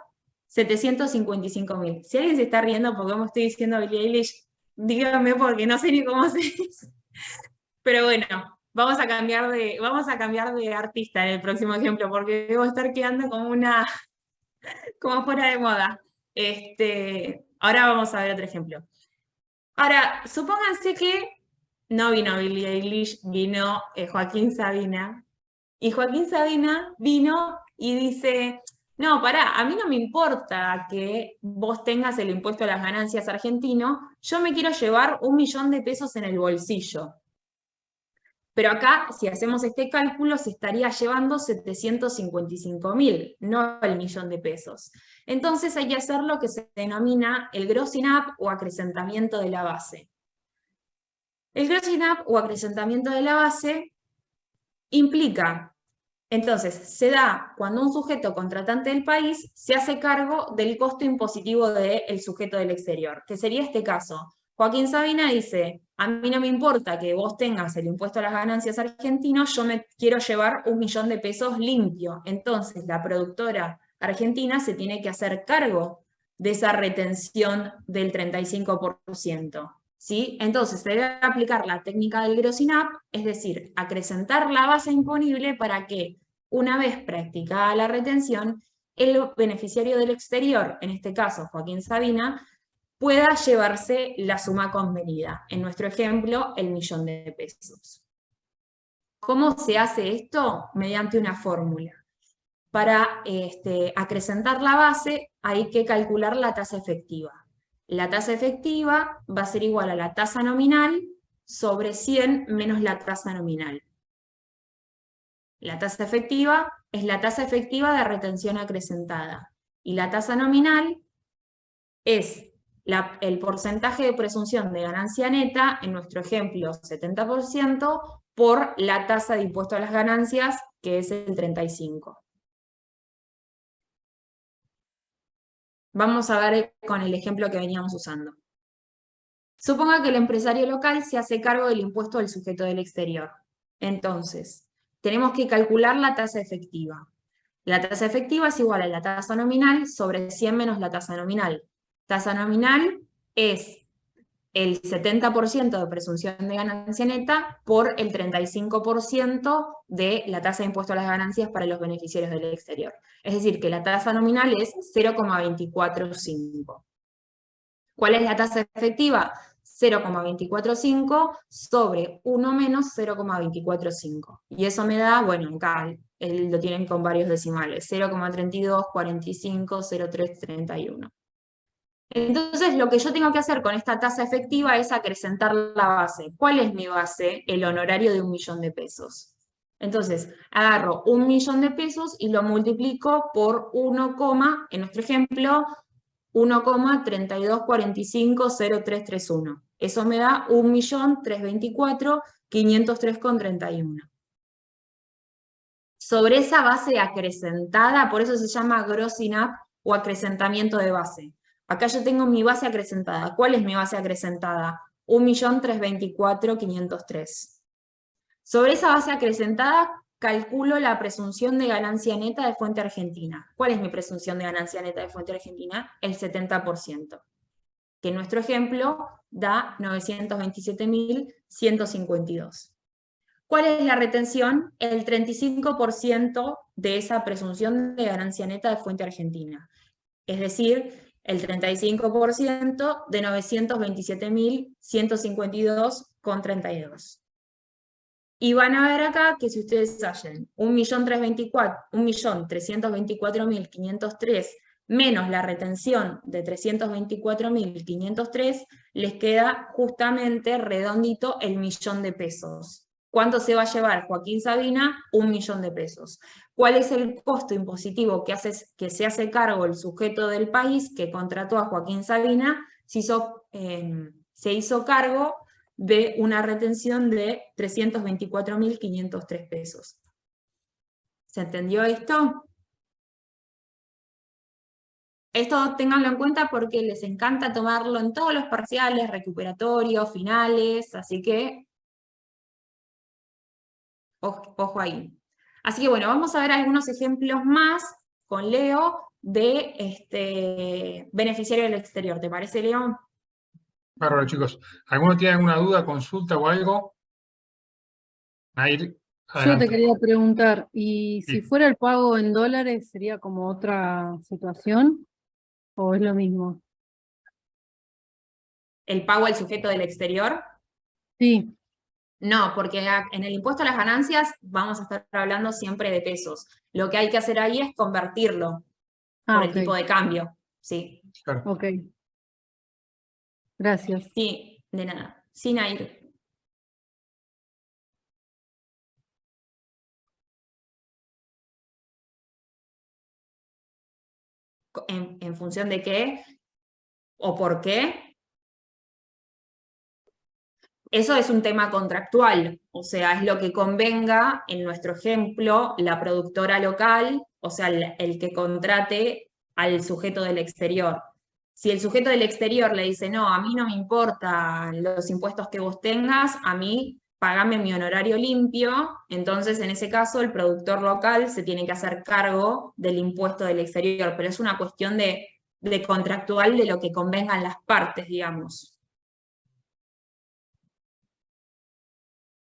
755.000. Si alguien se está riendo porque me estoy diciendo Billie Eilish, díganme porque no sé ni cómo se dice. Pero bueno, vamos a cambiar de artista en el próximo ejemplo, porque debo estar quedando como fuera de moda. Ahora vamos a ver otro ejemplo. Ahora, supónganse que no vino Billie Eilish, vino Joaquín Sabina. Y Joaquín Sabina vino y dice, no, pará, a mí no me importa que vos tengas el impuesto a las ganancias argentino, yo me quiero llevar 1 millón de pesos en el bolsillo. Pero acá, si hacemos este cálculo, se estaría llevando 755.000, no el 1 millón de pesos. Entonces hay que hacer lo que se denomina el grossing up o acrecentamiento de la base. El grossing up o acrecentamiento de la base implica Entonces, se da cuando un sujeto contratante del país se hace cargo del costo impositivo del sujeto del exterior, que sería este caso. Joaquín Sabina dice, a mí no me importa que vos tengas el impuesto a las ganancias argentino, yo me quiero llevar 1 millón de pesos limpio. Entonces, la productora argentina se tiene que hacer cargo de esa retención del 35%. ¿Sí? Entonces, se debe aplicar la técnica del grossing up, es decir, acrecentar la base imponible para que, una vez practicada la retención, el beneficiario del exterior, en este caso Joaquín Sabina, pueda llevarse la suma convenida. En nuestro ejemplo, el 1 millón de pesos. ¿Cómo se hace esto? Mediante una fórmula. Para acrecentar la base hay que calcular la tasa efectiva. La tasa efectiva va a ser igual a la tasa nominal sobre 100 menos la tasa nominal. La tasa efectiva es la tasa efectiva de retención acrecentada. Y la tasa nominal es el porcentaje de presunción de ganancia neta, en nuestro ejemplo 70%, por la tasa de impuesto a las ganancias, que es el 35%. Vamos a ver con el ejemplo que veníamos usando. Suponga que el empresario local se hace cargo del impuesto del sujeto del exterior. Entonces, tenemos que calcular la tasa efectiva. La tasa efectiva es igual a la tasa nominal sobre 100 menos la tasa nominal. Tasa nominal es el 70% de presunción de ganancia neta por el 35% de la tasa de impuesto a las ganancias para los beneficiarios del exterior. Es decir, que la tasa nominal es 0,245. ¿Cuál es la tasa efectiva? 0,245 sobre 1 menos 0,245. Y eso me da, bueno, acá lo tienen con varios decimales, 0,32, 45, 03, 31. Entonces, lo que yo tengo que hacer con esta tasa efectiva es acrecentar la base. ¿Cuál es mi base? El honorario de 1 millón de pesos. Entonces, agarro 1 millón de pesos y lo multiplico por 1, en nuestro ejemplo, 1,32450331. Eso me da 1.324.503,31. Sobre esa base acrecentada, por eso se llama grossing up o acrecentamiento de base. Acá yo tengo mi base acrecentada. ¿Cuál es mi base acrecentada? 1.324.503. Sobre esa base acrecentada, calculo la presunción de ganancia neta de fuente argentina. ¿Cuál es mi presunción de ganancia neta de fuente argentina? El 70%. Que en nuestro ejemplo da 927.152. ¿Cuál es la retención? El 35% de esa presunción de ganancia neta de fuente argentina. Es decir, el 35% de 927.152,32. Y van a ver acá que si ustedes hacen 1.324.503 menos la retención de 324.503, les queda justamente redondito el 1 millón de pesos. ¿Cuánto se va a llevar Joaquín Sabina? 1 millón de pesos. ¿Cuál es el costo impositivo que se hace cargo el sujeto del país que contrató a Joaquín Sabina? Se hizo cargo de una retención de 324.503 pesos. ¿Se entendió esto? Esto ténganlo en cuenta porque les encanta tomarlo en todos los parciales, recuperatorios, finales, así que ojo ahí. Así que bueno, vamos a ver algunos ejemplos más con Leo de beneficiario del exterior. ¿Te parece, Leo? Bárbaro, chicos. ¿Alguno tiene alguna duda, consulta o algo? Nair, Yo te adelante. quería preguntar, ¿y si Sí. fuera el pago en dólares sería como otra situación o es lo mismo? ¿El pago al sujeto del exterior? Sí, No, porque en el impuesto a las ganancias vamos a estar hablando siempre de pesos. Lo que hay que hacer ahí es convertirlo por el ok, tipo de cambio. Sí, Claro. ok. Gracias. sí, de nada. Sin aire. ¿En función de qué? ¿O por qué? Eso es un tema contractual, o sea, es lo que convenga, en nuestro ejemplo, la productora local, o sea, el que contrate al sujeto del exterior. Si el sujeto del exterior le dice, no, a mí no me importan los impuestos que vos tengas, a mí pagame mi honorario limpio, entonces en ese caso el productor local se tiene que hacer cargo del impuesto del exterior, pero es una cuestión de contractual de lo que convengan las partes, digamos.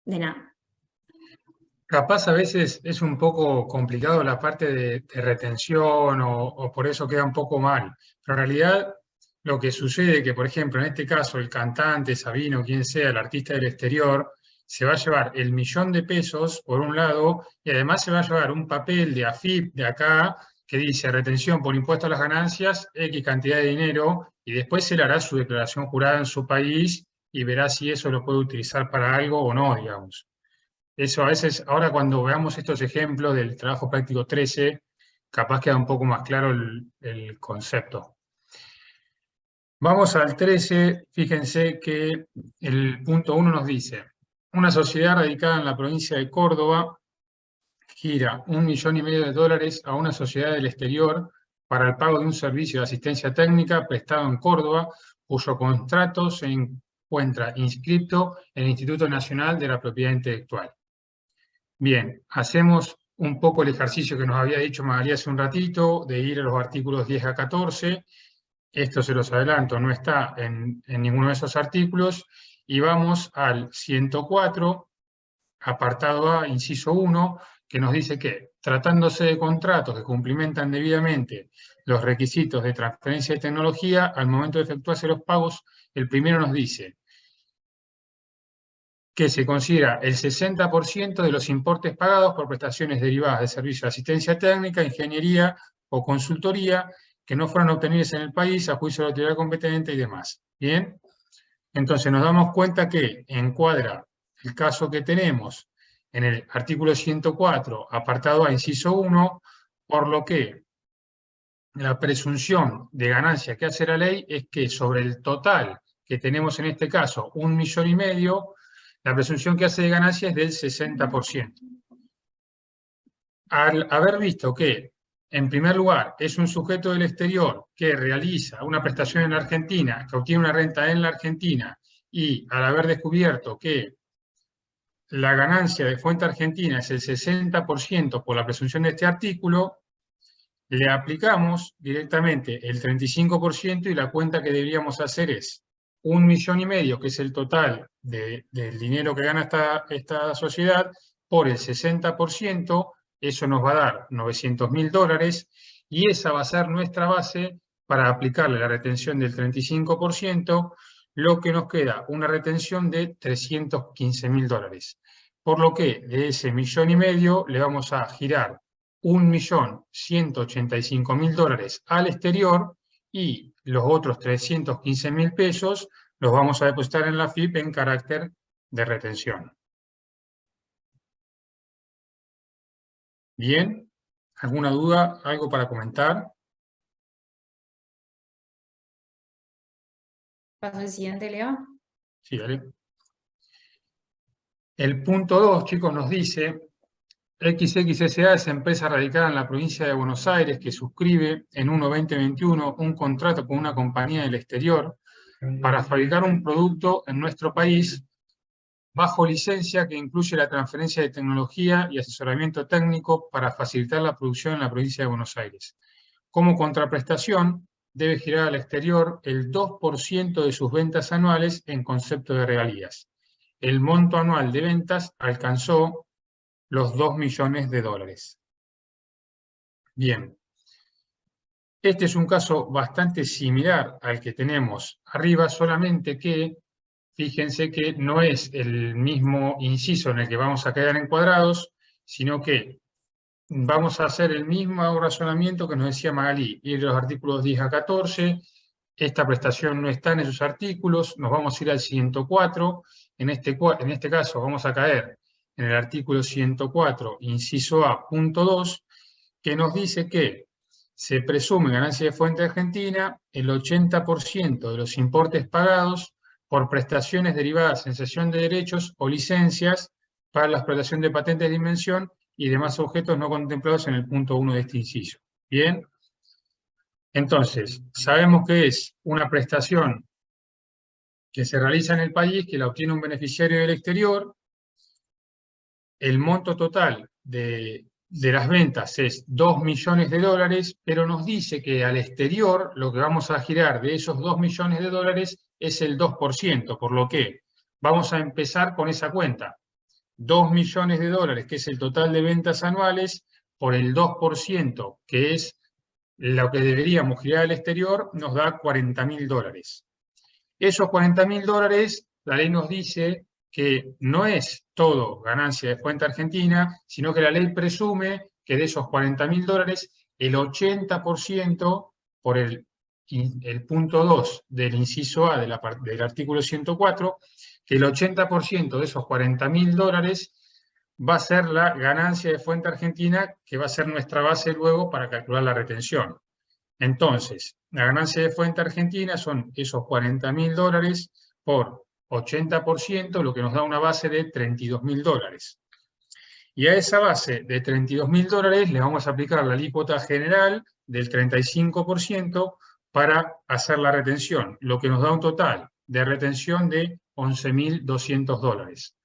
De nada. Capaz a veces es un poco complicado la parte de retención o por eso queda un poco mal. Pero en realidad lo que sucede es que, por ejemplo, en este caso el cantante, Sabino, quien sea, el artista del exterior, se va a llevar el $1.000.000 por un lado y además se va a llevar un papel de AFIP de acá que dice retención por impuesto a las ganancias, X cantidad de dinero, y después él hará su declaración jurada en su país y verá si eso lo puede utilizar para algo o no, digamos. Eso a veces, ahora cuando veamos estos ejemplos del trabajo práctico 13, capaz queda un poco más claro el concepto. Vamos al 13, fíjense que el punto 1 nos dice, una sociedad radicada en la provincia de Córdoba gira $1,5 millones a una sociedad del exterior para el pago de un servicio de asistencia técnica prestado en Córdoba, cuyo contrato se encuentra inscrito en el Instituto Nacional de la Propiedad Intelectual. Bien, hacemos un poco el ejercicio que nos había dicho Magalí hace un ratito, de ir a los artículos 10 a 14. Esto se los adelanto, no está en ninguno de esos artículos. Y vamos al 104, apartado A, inciso 1, que nos dice que, tratándose de contratos que cumplimentan debidamente los requisitos de transferencia de tecnología, al momento de efectuarse los pagos, el primero nos dice que se considera el 60% de los importes pagados por prestaciones derivadas de servicios de asistencia técnica, ingeniería o consultoría que no fueran obtenidas en el país a juicio de la autoridad competente y demás. ¿Bien? Entonces nos damos cuenta que encuadra el caso que tenemos en el artículo 104, apartado A, inciso 1, por lo que la presunción de ganancia que hace la ley es que sobre el total que tenemos en este caso, $1,5 millones, la presunción que hace de ganancia es del 60%. Al haber visto que, en primer lugar, es un sujeto del exterior que realiza una prestación en la Argentina, que obtiene una renta en la Argentina, y al haber descubierto que la ganancia de fuente argentina es el 60% por la presunción de este artículo, le aplicamos directamente el 35% y la cuenta que deberíamos hacer es $1,5 millones, que es el total del dinero que gana esta sociedad, por el 60%, eso nos va a dar $900.000, y esa va a ser nuestra base para aplicarle la retención del 35%, lo que nos queda una retención de $315.000. Por lo que de ese $1,5 millones le vamos a girar $1.185.000 al exterior, y los otros $315.000 los vamos a depositar en la AFIP en carácter de retención. Bien, ¿alguna duda? ¿Algo para comentar? Paso al siguiente, Leo. Sí, dale. El punto 2, chicos, nos dice: XXSA es empresa radicada en la provincia de Buenos Aires que suscribe en 1/2021 un contrato con una compañía del exterior para fabricar un producto en nuestro país bajo licencia que incluye la transferencia de tecnología y asesoramiento técnico para facilitar la producción en la provincia de Buenos Aires. Como contraprestación, debe girar al exterior el 2% de sus ventas anuales en concepto de regalías. El monto anual de ventas alcanzó los $2 millones. Bien. Este es un caso bastante similar al que tenemos arriba, solamente que, fíjense que no es el mismo inciso en el que vamos a quedar encuadrados, sino que vamos a hacer el mismo razonamiento que nos decía Magalí, ir de los artículos 10 a 14, esta prestación no está en esos artículos, nos vamos a ir al 104, en este caso vamos a caer en el artículo 104, inciso A, punto 2, que nos dice que se presume ganancia de fuente argentina el 80% de los importes pagados por prestaciones derivadas en cesión de derechos o licencias para la explotación de patentes de invención y demás objetos no contemplados en el punto 1 de este inciso. Bien. Entonces, sabemos que es una prestación que se realiza en el país, que la obtiene un beneficiario del exterior. El monto total de las ventas es 2 millones de dólares, pero nos dice que al exterior lo que vamos a girar de esos 2 millones de dólares es el 2%, por lo que vamos a empezar con esa cuenta. 2 millones de dólares, que es el total de ventas anuales, por el 2%, que es lo que deberíamos girar al exterior, nos da 40.000 dólares. Esos 40.000 dólares, la ley nos dice que no es todo ganancia de fuente argentina, sino que la ley presume que de esos 40.000 dólares, el 80% por el punto 2 del inciso A del artículo 104, que el 80% de esos 40.000 dólares va a ser la ganancia de fuente argentina, que va a ser nuestra base luego para calcular la retención. Entonces, la ganancia de fuente argentina son esos 40.000 dólares por 80%, lo que nos da una base de 32.000 dólares. Y a esa base de 32.000 dólares le vamos a aplicar la alícuota general del 35% para hacer la retención, lo que nos da un total de retención de 11.200 dólares.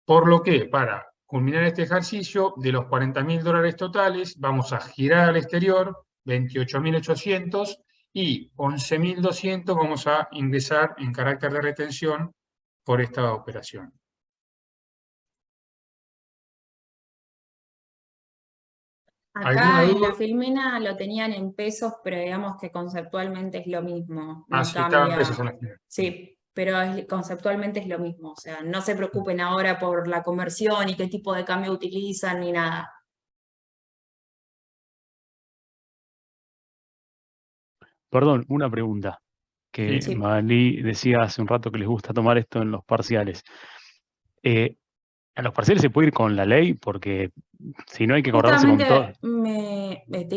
Por lo que, para culminar este ejercicio, de los 40.000 dólares totales, vamos a girar al exterior 28.800 y 11.200 vamos a ingresar en carácter de retención por esta operación. Acá en la Filmina lo tenían en pesos, pero digamos que conceptualmente es lo mismo. No sí, cambia. estaba en pesos en la Filmina. Sí, pero conceptualmente es lo mismo. O sea, no se preocupen ahora por la conversión y qué tipo de cambio utilizan ni nada. Perdón, una pregunta. Que Sí. Malí decía hace un rato que les gusta tomar esto en los parciales. ¿A los parciales se puede ir con la ley? Porque si no hay que acordarse con todo. Les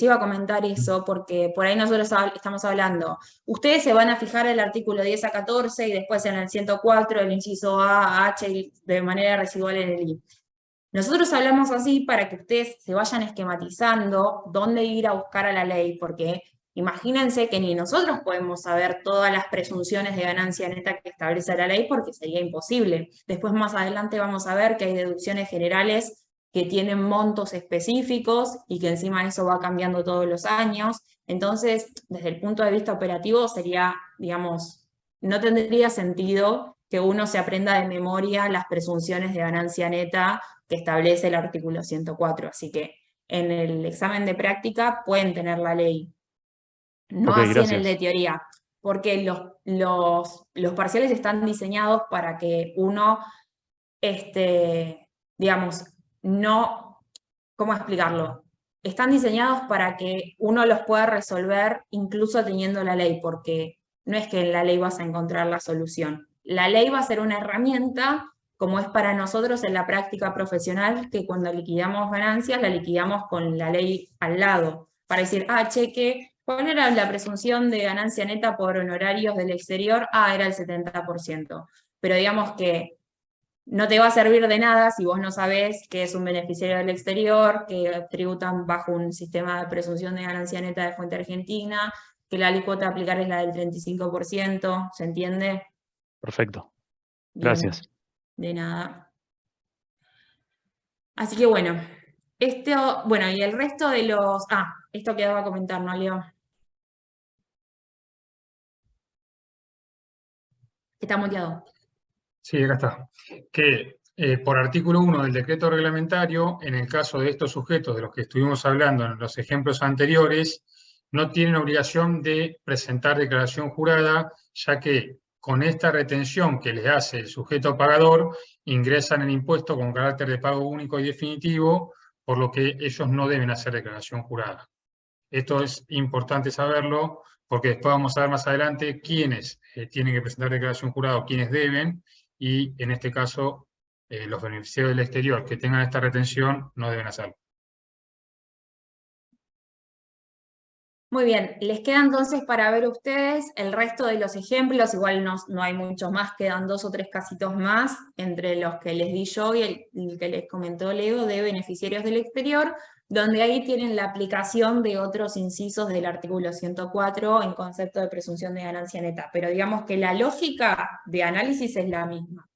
iba a comentar eso, porque por ahí nosotros estamos hablando. Ustedes se van a fijar el artículo 10 a 14 y después en el 104 el inciso A, H de manera residual en el I. Nosotros hablamos así para que ustedes se vayan esquematizando dónde ir a buscar a la ley, porque imagínense que ni nosotros podemos saber todas las presunciones de ganancia neta que establece la ley, porque sería imposible. Después más adelante vamos a ver que hay deducciones generales que tienen montos específicos y que encima eso va cambiando todos los años. Entonces, desde el punto de vista operativo sería, digamos, no tendría sentido que uno se aprenda de memoria las presunciones de ganancia neta que establece el artículo 104. Así que en el examen de práctica pueden tener la ley. No Okay, así gracias. en el de teoría, porque los parciales están diseñados para que uno, digamos, no, ¿cómo explicarlo? Están diseñados para que uno los pueda resolver incluso teniendo la ley, porque no es que en la ley vas a encontrar la solución. La ley va a ser una herramienta, como es para nosotros en la práctica profesional, que cuando liquidamos ganancias, la liquidamos con la ley al lado, para decir, cheque, ¿cuál era la presunción de ganancia neta por honorarios del exterior? Era el 70%. Pero digamos que no te va a servir de nada si vos no sabés que es un beneficiario del exterior, que tributan bajo un sistema de presunción de ganancia neta de fuente argentina, que la alícuota a aplicar es la del 35%, ¿se entiende? Perfecto. Bien, Gracias. de nada. Así que bueno, bueno, y el resto de los... esto quedaba a comentar, ¿no, Leo? Está muteado. Sí, acá está. Que por artículo 1 del decreto reglamentario, en el caso de estos sujetos de los que estuvimos hablando en los ejemplos anteriores, no tienen obligación de presentar declaración jurada, ya que con esta retención que les hace el sujeto pagador, ingresan en impuesto con carácter de pago único y definitivo, por lo que ellos no deben hacer declaración jurada. Esto es importante saberlo, porque después vamos a ver más adelante quiénes tienen que presentar declaración jurada o quiénes deben, y en este caso los beneficiarios del exterior que tengan esta retención no deben hacerlo. Muy bien, les queda entonces para ver ustedes el resto de los ejemplos, igual no hay muchos más, quedan 2 o 3 casitos más, entre los que les di yo y el que les comentó Leo de beneficiarios del exterior, donde ahí tienen la aplicación de otros incisos del artículo 104 en concepto de presunción de ganancia neta, pero digamos que la lógica de análisis es la misma.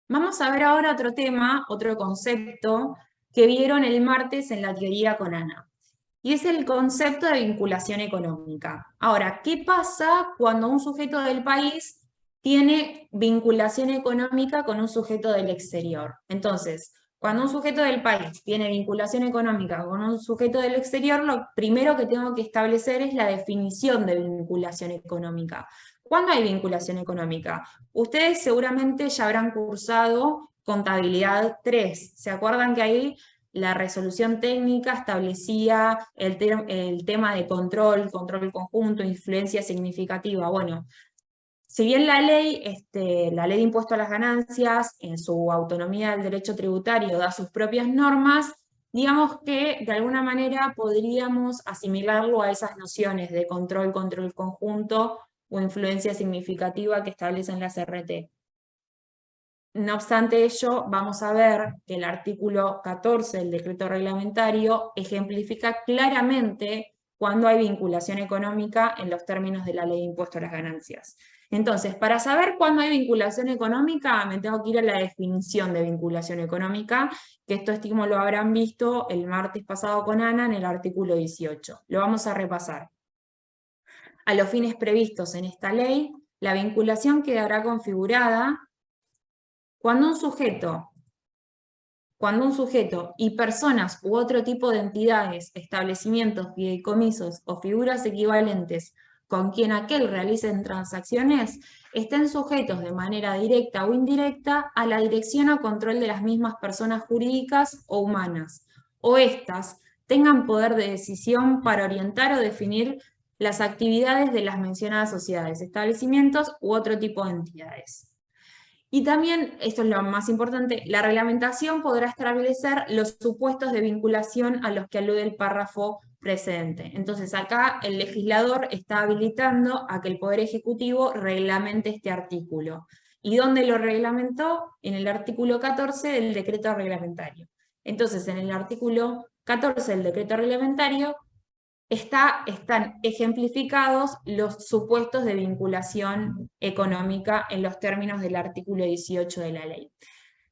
Vamos a ver ahora otro tema, otro concepto que vieron el martes en la teoría con Ana. Y es el concepto de vinculación económica. Ahora, ¿qué pasa cuando un sujeto del país tiene vinculación económica con un sujeto del exterior? Entonces, cuando un sujeto del país tiene vinculación económica con un sujeto del exterior, lo primero que tengo que establecer es la definición de vinculación económica. ¿Cuándo hay vinculación económica? Ustedes seguramente ya habrán cursado contabilidad 3. ¿Se acuerdan que ahí la resolución técnica establecía el tema de control conjunto, influencia significativa? Bueno, si bien la ley de impuesto a las ganancias, en su autonomía del derecho tributario, da sus propias normas, digamos que de alguna manera podríamos asimilarlo a esas nociones de control conjunto o influencia significativa que establecen las RT. No obstante ello, vamos a ver que el artículo 14 del decreto reglamentario ejemplifica claramente cuando hay vinculación económica en los términos de la ley de impuesto a las ganancias. Entonces, para saber cuándo hay vinculación económica, me tengo que ir a la definición de vinculación económica, que esto estimo lo habrán visto el martes pasado con Ana en el artículo 18. Lo vamos a repasar. A los fines previstos en esta ley, la vinculación quedará configurada cuando un sujeto y personas u otro tipo de entidades, establecimientos, fideicomisos o figuras equivalentes con quien aquel realicen transacciones, estén sujetos de manera directa o indirecta a la dirección o control de las mismas personas jurídicas o humanas, o éstas tengan poder de decisión para orientar o definir las actividades de las mencionadas sociedades, establecimientos u otro tipo de entidades. Y también, esto es lo más importante, la reglamentación podrá establecer los supuestos de vinculación a los que alude el párrafo precedente. Entonces acá el legislador está habilitando a que el Poder Ejecutivo reglamente este artículo. ¿Y dónde lo reglamentó? En el artículo 14 del decreto reglamentario. Entonces en el artículo 14 del decreto reglamentario están ejemplificados los supuestos de vinculación económica en los términos del artículo 18 de la ley.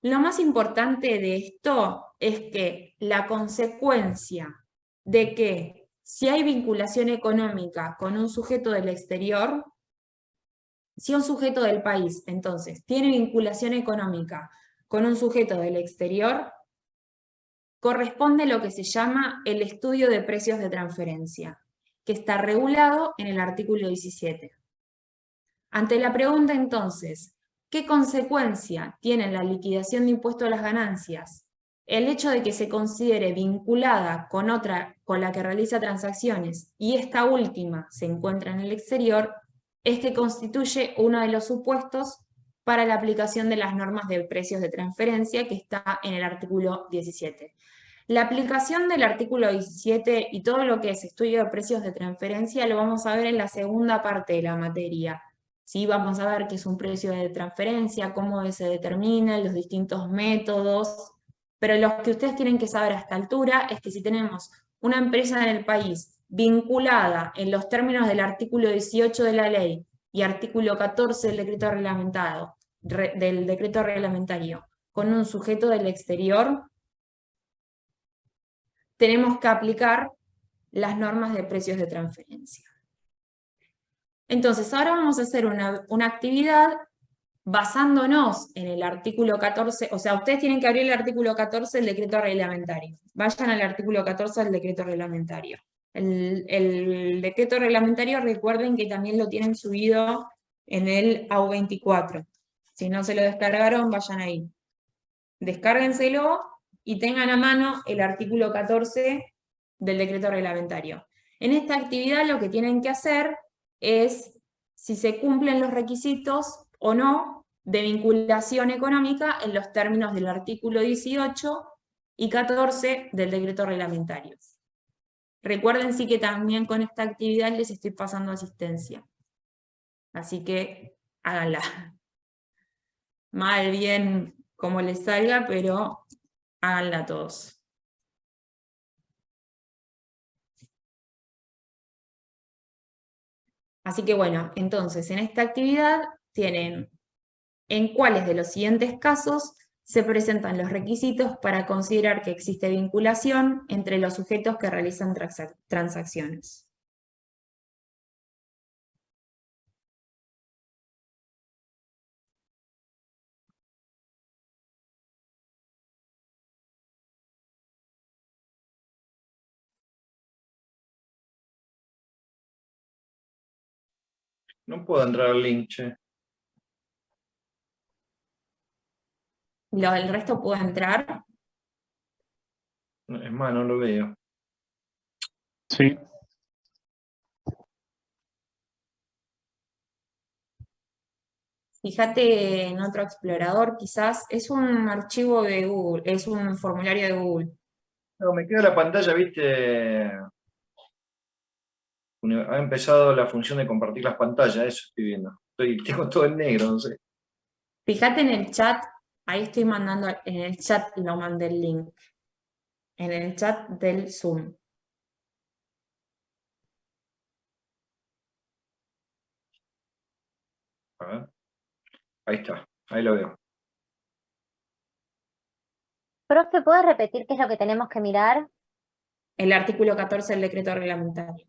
Lo más importante de esto es que la consecuencia de que si hay vinculación económica con un sujeto del exterior, si un sujeto del país, entonces, tiene vinculación económica con un sujeto del exterior, corresponde lo que se llama el estudio de precios de transferencia, que está regulado en el artículo 17. Ante la pregunta entonces, ¿qué consecuencia tiene en la liquidación de impuesto a las ganancias el hecho de que se considere vinculada con otra con la que realiza transacciones y esta última se encuentra en el exterior? Es que constituye uno de los supuestos para la aplicación de las normas de precios de transferencia que está en el artículo 17. La aplicación del artículo 17 y todo lo que es estudio de precios de transferencia lo vamos a ver en la segunda parte de la materia. ¿Sí? Vamos a ver qué es un precio de transferencia, cómo se determina, los distintos métodos, pero lo que ustedes tienen que saber a esta altura es que si tenemos una empresa en el país vinculada en los términos del artículo 18 de la ley y artículo 14 del decreto reglamentario con un sujeto del exterior, tenemos que aplicar las normas de precios de transferencia. Entonces, ahora vamos a hacer una actividad basándonos en el artículo 14, o sea, ustedes tienen que abrir el artículo 14 del decreto reglamentario. Vayan al artículo 14 del decreto reglamentario. El decreto reglamentario, recuerden que también lo tienen subido en el AU24. Si no se lo descargaron, vayan ahí. Descárguenselo y tengan a mano el artículo 14 del decreto reglamentario. En esta actividad lo que tienen que hacer es si se cumplen los requisitos o no de vinculación económica en los términos del artículo 18 y 14 del decreto reglamentario. Recuerden sí que también con esta actividad les estoy pasando asistencia. Así que háganla. Mal, bien, como les salga, pero háganla todos. Así que bueno, entonces en esta actividad tienen en cuáles de los siguientes casos se presentan los requisitos para considerar que existe vinculación entre los sujetos que realizan transacciones. No puedo entrar al link, che. ¿El resto puede entrar? Es más, no lo veo. Sí. Fíjate en otro explorador, quizás es un archivo de Google, es un formulario de Google. No, me queda la pantalla, viste. Ha empezado la función de compartir las pantallas, eso estoy viendo. Tengo todo en negro, no sé. Fíjate en el chat, ahí estoy mandando, en el chat lo mandé el link. En el chat del Zoom. A ver. Ahí está, ahí lo veo. Profe, ¿puedes repetir qué es lo que tenemos que mirar? El artículo 14 del decreto reglamentario.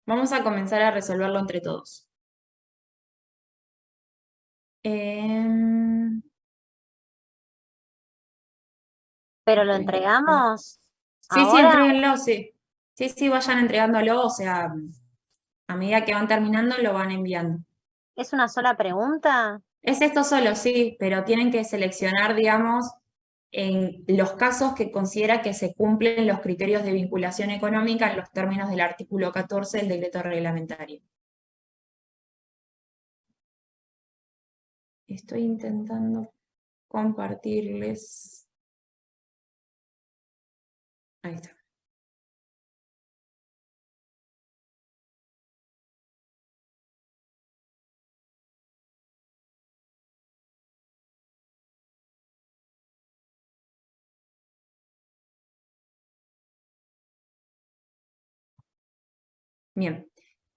Vamos a comenzar a resolverlo entre todos. ¿Pero lo entregamos Sí, ahora? entréguenlo, sí. Sí, vayan entregándolo, o sea, a medida que van terminando lo van enviando. ¿Es una sola pregunta? Es esto solo, sí, pero tienen que seleccionar, digamos, en los casos que considera que se cumplen los criterios de vinculación económica en los términos del artículo 14 del decreto reglamentario. Estoy intentando compartirles. Ahí está. Bien,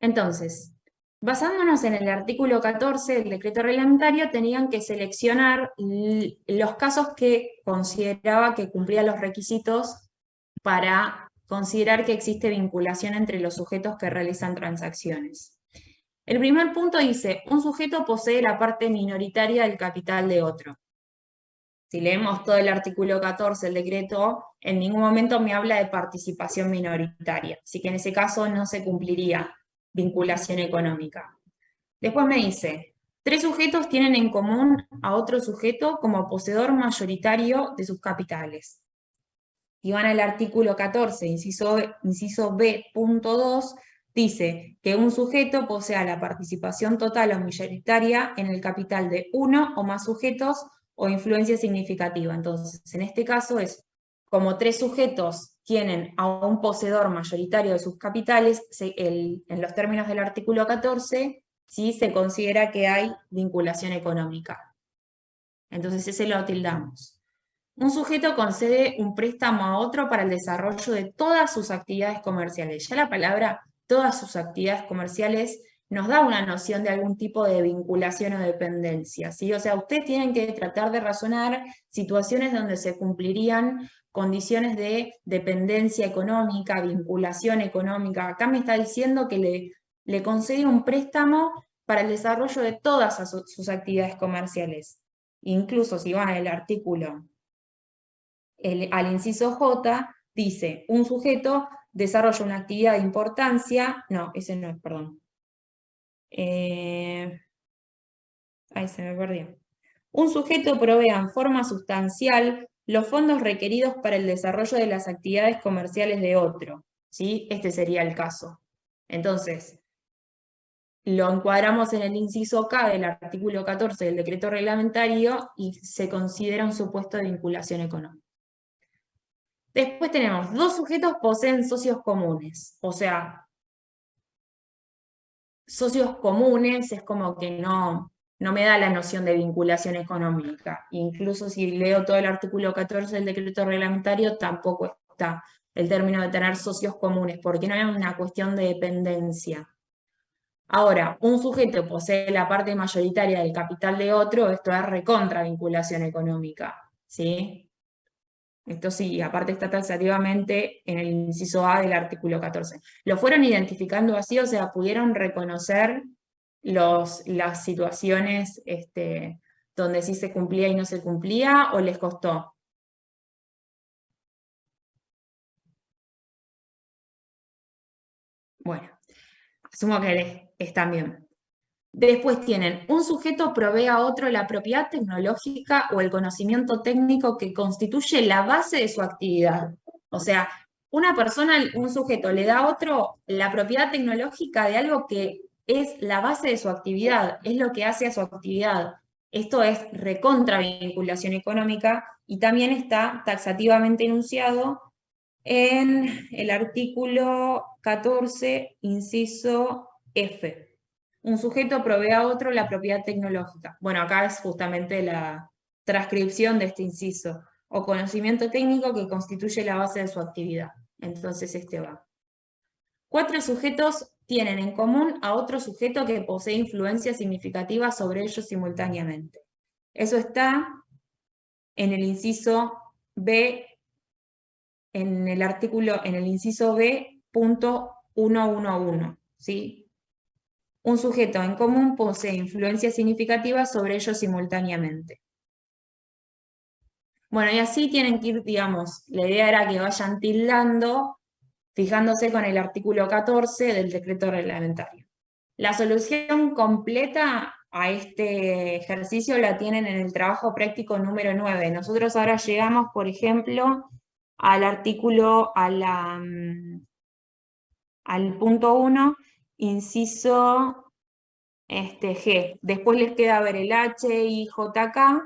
entonces, basándonos en el artículo 14 del decreto reglamentario, tenían que seleccionar los casos que consideraba que cumplían los requisitos para considerar que existe vinculación entre los sujetos que realizan transacciones. El primer punto dice, un sujeto posee la parte minoritaria del capital de otro. Si leemos todo el artículo 14 del decreto, en ningún momento me habla de participación minoritaria, así que en ese caso no se cumpliría vinculación económica. Después me dice, 3 sujetos tienen en común a otro sujeto como poseedor mayoritario de sus capitales. Y van al artículo 14, inciso B, punto 2, dice que un sujeto posea la participación total o mayoritaria en el capital de uno o más sujetos o influencia significativa. Entonces, en este caso es, como 3 sujetos tienen a un poseedor mayoritario de sus capitales, en los términos del artículo 14, sí se considera que hay vinculación económica. Entonces ese lo tildamos. Un sujeto concede un préstamo a otro para el desarrollo de todas sus actividades comerciales. Ya la palabra todas sus actividades comerciales nos da una noción de algún tipo de vinculación o dependencia, ¿sí? O sea, ustedes tienen que tratar de razonar situaciones donde se cumplirían condiciones de dependencia económica, vinculación económica. Acá me está diciendo que le concede un préstamo para el desarrollo de todas sus actividades comerciales. Incluso si van al artículo al inciso J, dice, un sujeto desarrolla una actividad de importancia, no, ese no es, perdón. Ahí se me perdió. Un sujeto provea en forma sustancial los fondos requeridos para el desarrollo de las actividades comerciales de otro, ¿sí? Este sería el caso. Entonces, lo encuadramos en el inciso K del artículo 14 del decreto reglamentario y se considera un supuesto de vinculación económica. Después tenemos, 2 sujetos poseen socios comunes, o sea, socios comunes es como que no me da la noción de vinculación económica. Incluso si leo todo el artículo 14 del decreto reglamentario, tampoco está el término de tener socios comunes, porque no es una cuestión de dependencia. Ahora, un sujeto posee la parte mayoritaria del capital de otro, esto es recontra vinculación económica, ¿sí? Esto sí, aparte está taxativamente en el inciso A del artículo 14. ¿Lo fueron identificando así? O sea, ¿pudieron reconocer las situaciones donde sí se cumplía y no se cumplía, o les costó? Bueno, asumo que están bien. Después tienen, un sujeto provee a otro la propiedad tecnológica o el conocimiento técnico que constituye la base de su actividad. O sea, una persona, un sujeto le da a otro la propiedad tecnológica de algo que es la base de su actividad, es lo que hace a su actividad. Esto es recontra vinculación económica y también está taxativamente enunciado en el artículo 14, inciso F. Un sujeto provee a otro la propiedad tecnológica. Bueno, acá es justamente la transcripción de este inciso, o conocimiento técnico que constituye la base de su actividad. Entonces este va. 4 sujetos tienen en común a otro sujeto que posee influencia significativa sobre ellos simultáneamente. Eso está en el inciso B, en el inciso B, punto 111. ¿sí? Un sujeto en común posee influencia significativa sobre ellos simultáneamente. Bueno, y así tienen que ir, digamos, la idea era que vayan tildando, fijándose con el artículo 14 del decreto reglamentario. La solución completa a este ejercicio la tienen en el trabajo práctico número 9. Nosotros ahora llegamos, por ejemplo, al artículo, al punto 1, inciso G. Después les queda ver el H, I, J, K,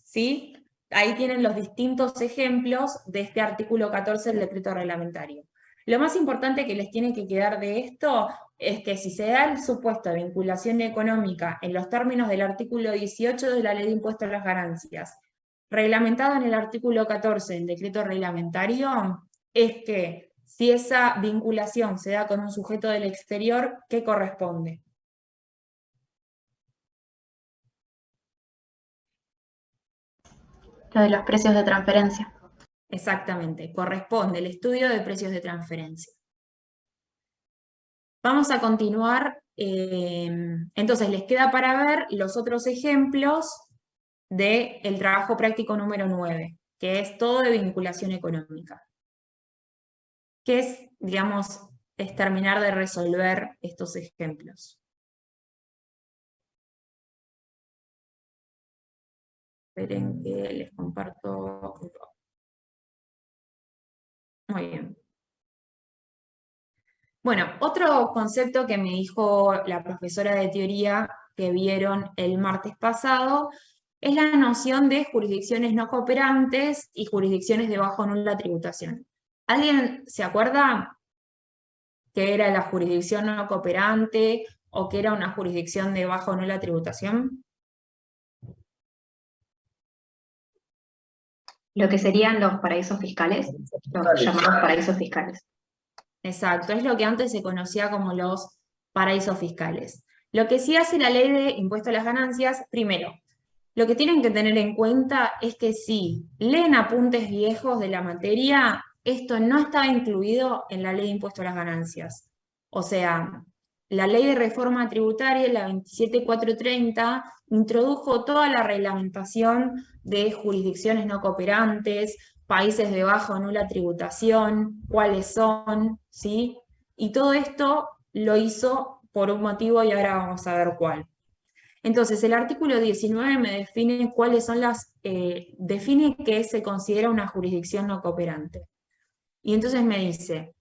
¿sí? Ahí tienen los distintos ejemplos de este artículo 14 del decreto reglamentario. Lo más importante que les tiene que quedar de esto es que si se da el supuesto de vinculación económica en los términos del artículo 18 de la Ley de Impuesto a las Ganancias, reglamentado en el artículo 14 del decreto reglamentario, es que si esa vinculación se da con un sujeto del exterior, ¿qué corresponde? Lo de los precios de transferencia. Exactamente, corresponde el estudio de precios de transferencia. Vamos a continuar, entonces les queda para ver los otros ejemplos del trabajo práctico número 9, que es todo de vinculación económica. Que es, digamos, es terminar de resolver estos ejemplos. Esperen que les comparto. Muy bien. Bueno, otro concepto que me dijo la profesora de teoría que vieron el martes pasado es la noción de jurisdicciones no cooperantes y jurisdicciones de bajo o nula tributación. ¿Alguien se acuerda qué era la jurisdicción no cooperante o qué era una jurisdicción de bajo o nula tributación? Lo que serían los paraísos fiscales, los llamados paraísos fiscales. Exacto, es lo que antes se conocía como los paraísos fiscales. Lo que sí hace la Ley de Impuesto a las Ganancias, primero, lo que tienen que tener en cuenta es que si leen apuntes viejos de la materia, esto no estaba incluido en la Ley de Impuesto a las Ganancias. O sea, la Ley de Reforma Tributaria, la 27430, introdujo toda la reglamentación de jurisdicciones no cooperantes, países de baja o nula tributación, cuáles son, ¿sí? Y todo esto lo hizo por un motivo y ahora vamos a ver cuál. Entonces, el artículo 19 me define cuáles son define que se considera una jurisdicción no cooperante. Y entonces me dice,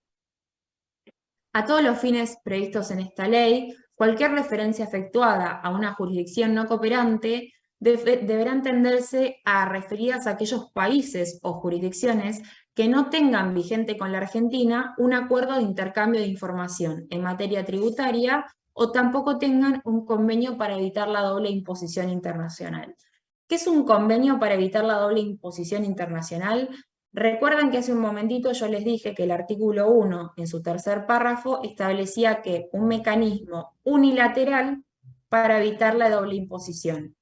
a todos los fines previstos en esta ley, cualquier referencia efectuada a una jurisdicción no cooperante deberá entenderse a referidas a aquellos países o jurisdicciones que no tengan vigente con la Argentina un acuerdo de intercambio de información en materia tributaria o tampoco tengan un convenio para evitar la doble imposición internacional. ¿Qué es un convenio para evitar la doble imposición internacional? Recuerdan que hace un momentito yo les dije que el artículo 1, en su tercer párrafo, establecía que un mecanismo unilateral para evitar la doble imposición.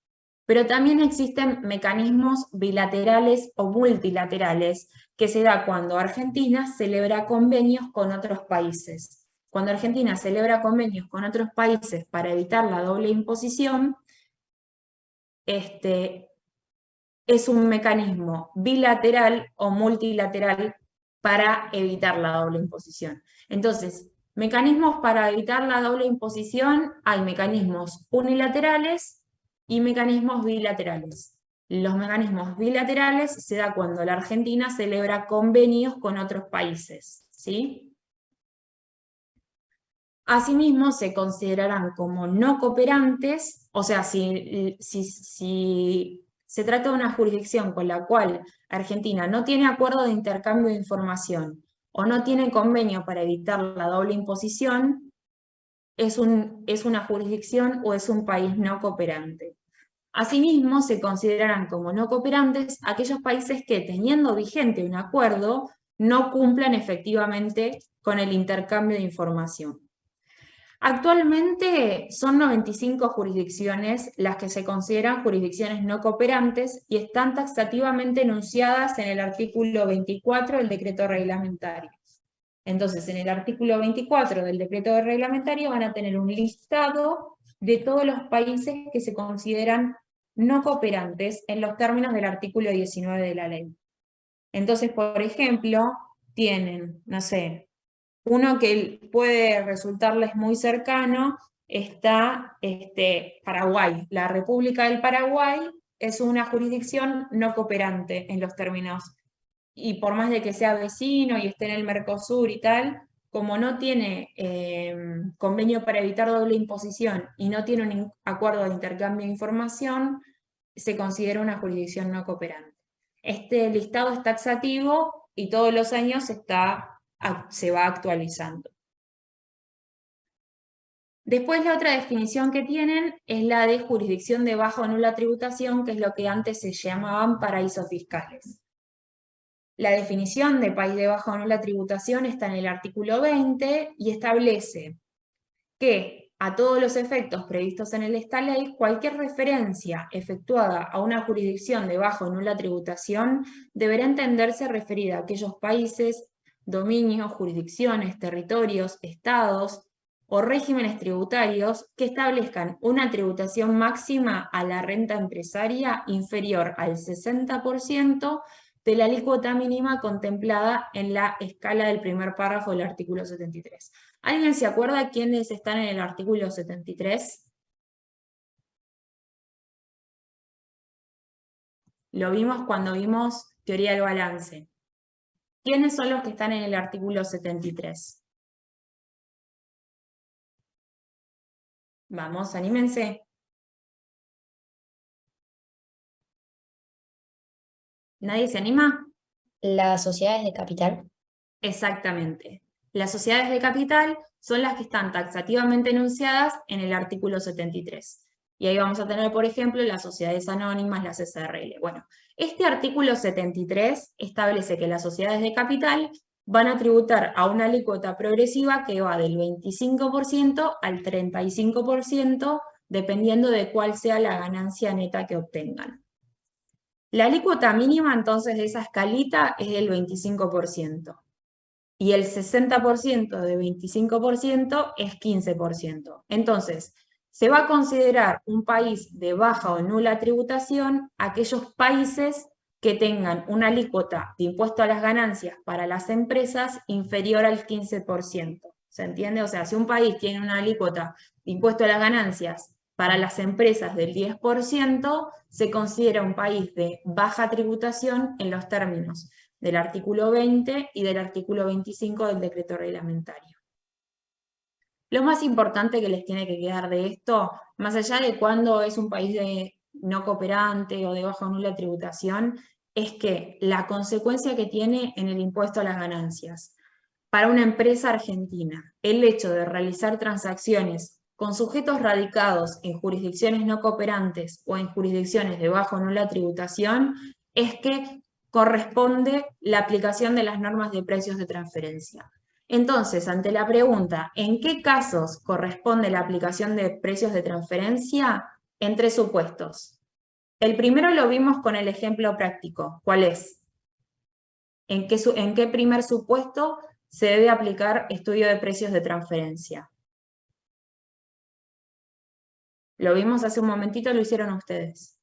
Pero también existen mecanismos bilaterales o multilaterales que se da cuando Argentina celebra convenios con otros países. Cuando Argentina celebra convenios con otros países para evitar la doble imposición, es un mecanismo bilateral o multilateral para evitar la doble imposición. Entonces, mecanismos para evitar la doble imposición, hay mecanismos unilaterales y mecanismos bilaterales. Los mecanismos bilaterales se da cuando la Argentina celebra convenios con otros países, ¿sí? Asimismo, se considerarán como no cooperantes, o sea, si se trata de una jurisdicción con la cual Argentina no tiene acuerdo de intercambio de información o no tiene convenio para evitar la doble imposición, es una jurisdicción o es un país no cooperante. Asimismo, se considerarán como no cooperantes aquellos países que, teniendo vigente un acuerdo, no cumplan efectivamente con el intercambio de información. Actualmente son 95 jurisdicciones las que se consideran jurisdicciones no cooperantes y están taxativamente enunciadas en el artículo 24 del decreto reglamentario. Entonces, en el artículo 24 del decreto reglamentario van a tener un listado de todos los países que se consideran no cooperantes en los términos del artículo 19 de la ley. Entonces, por ejemplo, tienen, no sé, uno que puede resultarles muy cercano, está Paraguay. La República del Paraguay es una jurisdicción no cooperante en los términos, y por más de que sea vecino y esté en el Mercosur y tal, como no tiene convenio para evitar doble imposición y no tiene un acuerdo de intercambio de información, se considera una jurisdicción no cooperante. Este listado es taxativo y todos los años se va actualizando. Después la otra definición que tienen es la de jurisdicción de baja o nula tributación, que es lo que antes se llamaban paraísos fiscales. La definición de país de baja o nula tributación está en el artículo 20 y establece que a todos los efectos previstos en esta ley, cualquier referencia efectuada a una jurisdicción de baja o nula tributación deberá entenderse referida a aquellos países, dominios, jurisdicciones, territorios, estados o regímenes tributarios que establezcan una tributación máxima a la renta empresaria inferior al 60% de la alícuota mínima contemplada en la escala del primer párrafo del artículo 73. ¿Alguien se acuerda quiénes están en el artículo 73? Lo vimos cuando vimos teoría del balance. ¿Quiénes son los que están en el artículo 73? Vamos, anímense. ¿Nadie se anima? Las sociedades de capital. Exactamente. Las sociedades de capital son las que están taxativamente enunciadas en el artículo 73. Y ahí vamos a tener, por ejemplo, las sociedades anónimas, las SRL. Bueno, este artículo 73 establece que las sociedades de capital van a tributar a una alícuota progresiva que va del 25% al 35%, dependiendo de cuál sea la ganancia neta que obtengan. La alícuota mínima, entonces, de esa escalita es del 25%. Y el 60% de 25% es 15%. Entonces, se va a considerar un país de baja o nula tributación aquellos países que tengan una alícuota de impuesto a las ganancias para las empresas inferior al 15%. ¿Se entiende? O sea, si un país tiene una alícuota de impuesto a las ganancias para las empresas del 10%, se considera un país de baja tributación en los términos del artículo 20 y del artículo 25 del decreto reglamentario. Lo más importante que les tiene que quedar de esto, más allá de cuándo es un país de no cooperante o de baja o nula tributación, es que la consecuencia que tiene en el impuesto a las ganancias para una empresa argentina, el hecho de realizar transacciones con sujetos radicados en jurisdicciones no cooperantes o en jurisdicciones de baja o nula tributación, es que corresponde la aplicación de las normas de precios de transferencia. Entonces, ante la pregunta, ¿en qué casos corresponde la aplicación de precios de transferencia? En tres supuestos. El primero lo vimos con el ejemplo práctico. ¿Cuál es? ¿En qué primer supuesto se debe aplicar estudio de precios de transferencia? Lo vimos hace un momentito, lo hicieron ustedes.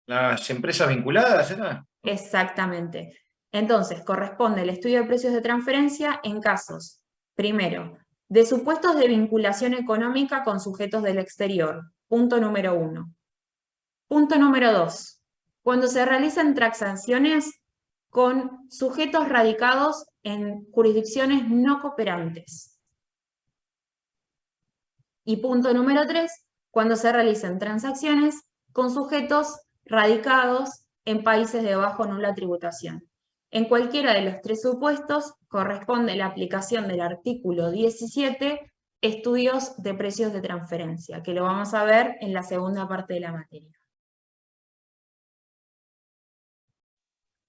¿Las empresas vinculadas, era? Exactamente. Entonces, corresponde el estudio de precios de transferencia en casos, primero, de supuestos de vinculación económica con sujetos del exterior. Punto número 1. Punto número 2. Cuando se realizan transacciones con sujetos radicados en jurisdicciones no cooperantes. Y punto número 3. Cuando se realizan transacciones con sujetos radicados en países de baja o nula tributación. En cualquiera de los tres supuestos corresponde la aplicación del artículo 17, estudios de precios de transferencia, que lo vamos a ver en la segunda parte de la materia.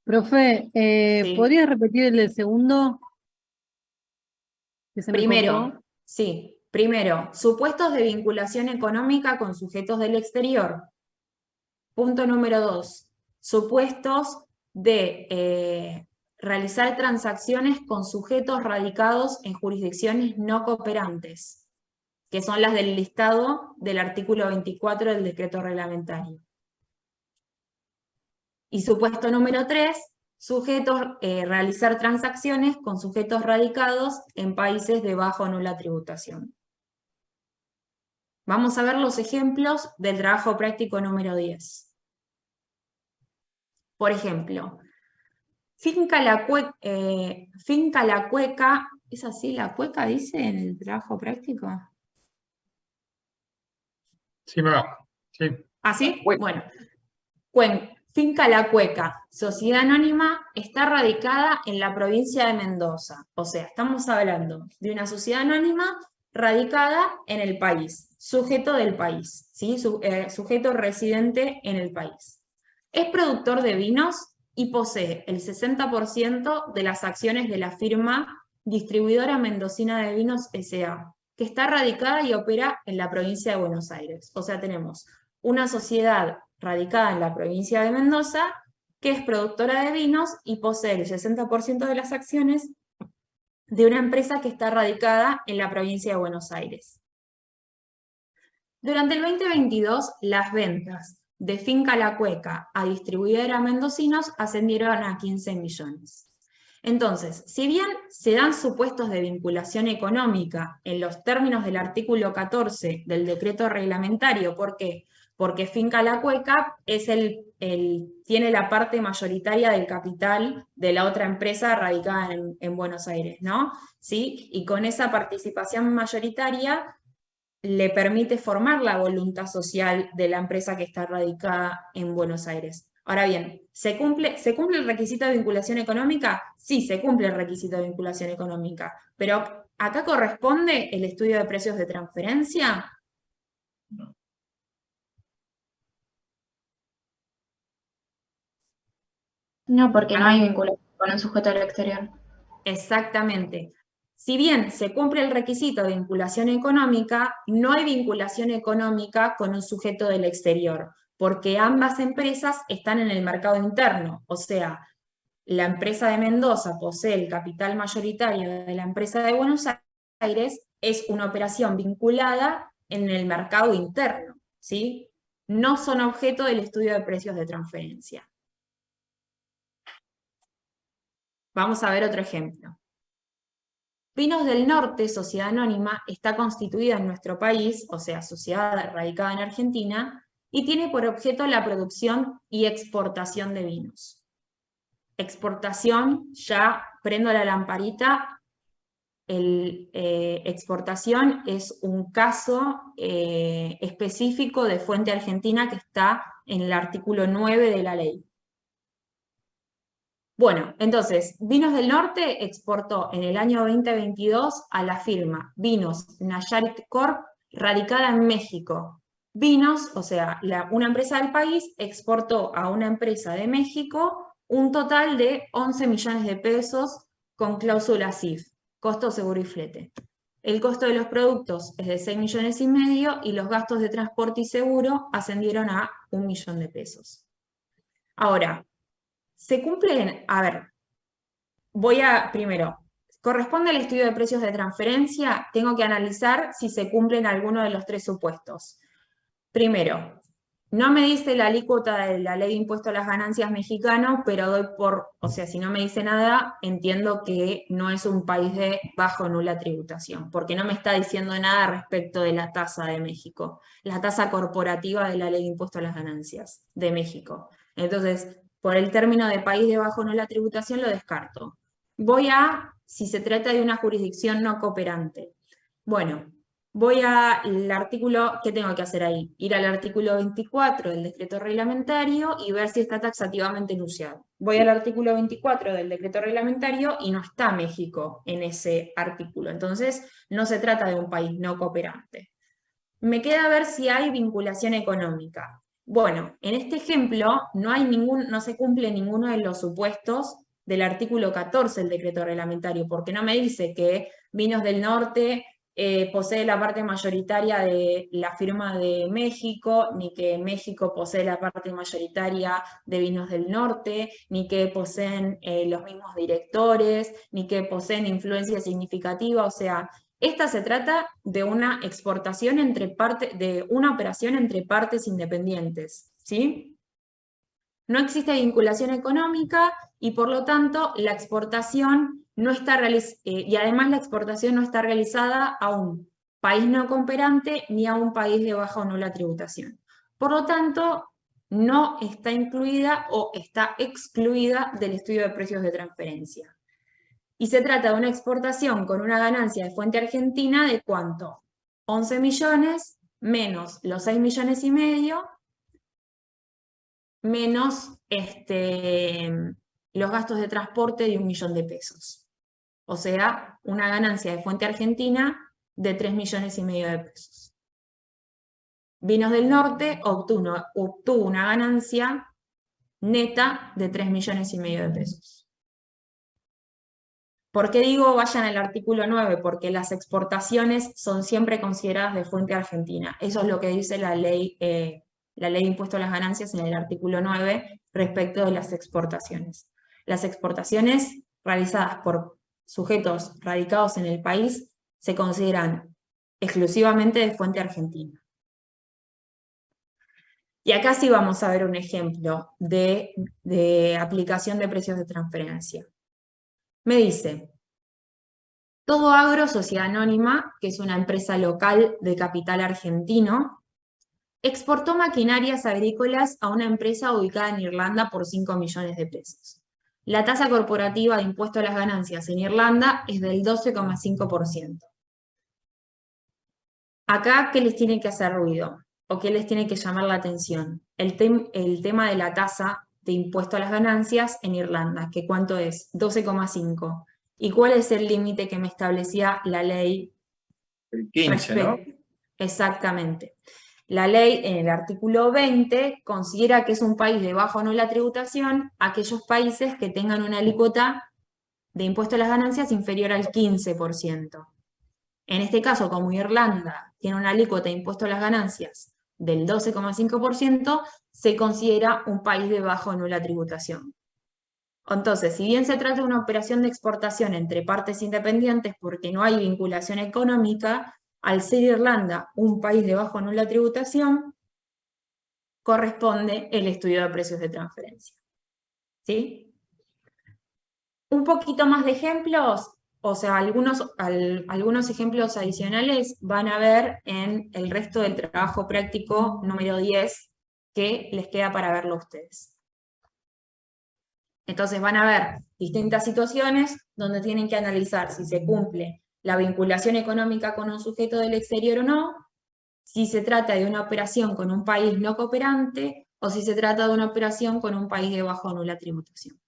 Profe, Sí. ¿podrías repetir el del segundo? Que se me Primero, cortó. sí. Primero, supuestos de vinculación económica con sujetos del exterior. Punto número 2, supuestos de realizar transacciones con sujetos radicados en jurisdicciones no cooperantes, que son las del listado del artículo 24 del decreto reglamentario. Y supuesto número 3, realizar transacciones con sujetos radicados en países de baja o nula tributación. Vamos a ver los ejemplos del trabajo práctico número 10. Por ejemplo, Finca La Cueca, ¿es así la Cueca dice en el trabajo práctico? Sí, me va. Sí. ¿Así? Bueno, Finca La Cueca, sociedad anónima, está radicada en la provincia de Mendoza. O sea, estamos hablando de una sociedad anónima radicada en el país, sujeto del país, ¿sí? Sujeto residente en el país. Es productor de vinos y posee el 60% de las acciones de la firma Distribuidora Mendocina de Vinos S.A., que está radicada y opera en la provincia de Buenos Aires. O sea, tenemos una sociedad radicada en la provincia de Mendoza, que es productora de vinos y posee el 60% de las acciones de una empresa que está radicada en la provincia de Buenos Aires. Durante el 2022, las ventas de Finca La Cueca a distribuidora mendocinos ascendieron a 15 millones. Entonces, si bien se dan supuestos de vinculación económica en los términos del artículo 14 del decreto reglamentario, ¿por qué? Porque Finca La Cueca es tiene la parte mayoritaria del capital de la otra empresa radicada en Buenos Aires, ¿no? ¿Sí? Y con esa participación mayoritaria le permite formar la voluntad social de la empresa que está radicada en Buenos Aires. Ahora bien, ¿se cumple el requisito de vinculación económica? Sí, se cumple el requisito de vinculación económica, pero ¿acá corresponde el estudio de precios de transferencia? No, porque no hay vinculación con un sujeto del exterior. Exactamente. Si bien se cumple el requisito de vinculación económica, no hay vinculación económica con un sujeto del exterior, porque ambas empresas están en el mercado interno. O sea, la empresa de Mendoza posee el capital mayoritario de la empresa de Buenos Aires, es una operación vinculada en el mercado interno, ¿sí? No son objeto del estudio de precios de transferencia. Vamos a ver otro ejemplo. Vinos del Norte, sociedad anónima, está constituida en nuestro país, o sea, sociedad radicada en Argentina, y tiene por objeto la producción y exportación de vinos. Exportación, ya prendo la lamparita, exportación es un caso específico de fuente argentina que está en el artículo 9 de la ley. Bueno, entonces, Vinos del Norte exportó en el año 2022 a la firma Vinos Nayarit Corp, radicada en México. Vinos, o sea, una empresa del país, exportó a una empresa de México un total de 11 millones de pesos con cláusula CIF, costo, seguro y flete. El costo de los productos es de 6 millones y medio y los gastos de transporte y seguro ascendieron a 1 millón de pesos. Ahora, se cumplen, a ver, primero, corresponde al estudio de precios de transferencia, tengo que analizar si se cumplen alguno de los tres supuestos. Primero, no me dice la alícuota de la ley de impuesto a las ganancias mexicano, pero o sea, si no me dice nada, entiendo que no es un país de baja o nula tributación, porque no me está diciendo nada respecto de la tasa de México, la tasa corporativa de la ley de impuesto a las ganancias de México. Entonces, por el término de país de baja o nula tributación lo descarto. Voy a, si se trata de una jurisdicción no cooperante. Bueno, voy al artículo, ¿qué tengo que hacer ahí? Ir al artículo 24 del decreto reglamentario y ver si está taxativamente enunciado. Voy al artículo 24 del decreto reglamentario y no está México en ese artículo. Entonces, no se trata de un país no cooperante. Me queda ver si hay vinculación económica. Bueno, en este ejemplo no se cumple ninguno de los supuestos del artículo 14 del decreto reglamentario, porque no me dice que Vinos del Norte posee la parte mayoritaria de la firma de México, ni que México posee la parte mayoritaria de Vinos del Norte, ni que poseen los mismos directores, ni que poseen influencia significativa. O sea, esta se trata de una exportación de una operación entre partes independientes, ¿sí? No existe vinculación económica y por lo tanto la exportación no está y además la exportación no está realizada a un país no cooperante ni a un país de baja o nula tributación. Por lo tanto, no está incluida o está excluida del estudio de precios de transferencia. Y se trata de una exportación con una ganancia de fuente argentina de ¿cuánto? 11 millones menos los 6 millones y medio menos los gastos de transporte de 1 millón de pesos. O sea, una ganancia de fuente argentina de 3 millones y medio de pesos. Vinos del Norte obtuvo una ganancia neta de 3 millones y medio de pesos. ¿Por qué digo vayan al artículo 9? Porque las exportaciones son siempre consideradas de fuente argentina. Eso es lo que dice la ley de impuesto a las ganancias en el artículo 9 respecto de las exportaciones. Las exportaciones realizadas por sujetos radicados en el país se consideran exclusivamente de fuente argentina. Y acá sí vamos a ver un ejemplo de aplicación de precios de transferencia. Me dice, Todo Agro Sociedad Anónima, que es una empresa local de capital argentino, exportó maquinarias agrícolas a una empresa ubicada en Irlanda por 5 millones de pesos. La tasa corporativa de impuesto a las ganancias en Irlanda es del 12,5%. Acá, ¿qué les tiene que hacer ruido? ¿O qué les tiene que llamar la atención? El tema de la tasa de impuesto a las ganancias en Irlanda, que ¿cuánto es? 12,5%. ¿Y cuál es el límite que me establecía la ley? El 15, ¿no? Exactamente. La ley en el artículo 20 considera que es un país de baja o nula tributación aquellos países que tengan una alícuota de impuesto a las ganancias inferior al 15%. En este caso, como Irlanda tiene una alícuota de impuesto a las ganancias del 12,5%, se considera un país de baja o nula tributación. Entonces, si bien se trata de una operación de exportación entre partes independientes porque no hay vinculación económica, al ser Irlanda un país de baja o nula tributación, corresponde el estudio de precios de transferencia. ¿Sí? Un poquito más de ejemplos, o sea, algunos ejemplos adicionales van a ver en el resto del trabajo práctico número 10, que les queda para verlo a ustedes. Entonces van a ver distintas situaciones donde tienen que analizar si se cumple la vinculación económica con un sujeto del exterior o no, si se trata de una operación con un país no cooperante o si se trata de una operación con un país de baja o nula tributación.